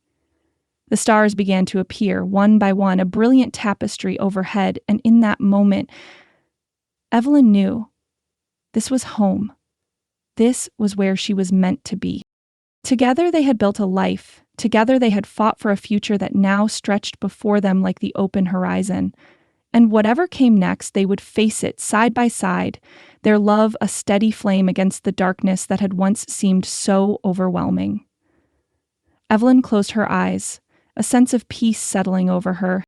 The stars began to appear, one by one, a brilliant tapestry overhead, and in that moment, Evelyn knew this was home. This was where she was meant to be. Together they had built a life. Together they had fought for a future that now stretched before them like the open horizon. And whatever came next, they would face it side by side, their love a steady flame against the darkness that had once seemed so overwhelming. Evelyn closed her eyes, a sense of peace settling over her,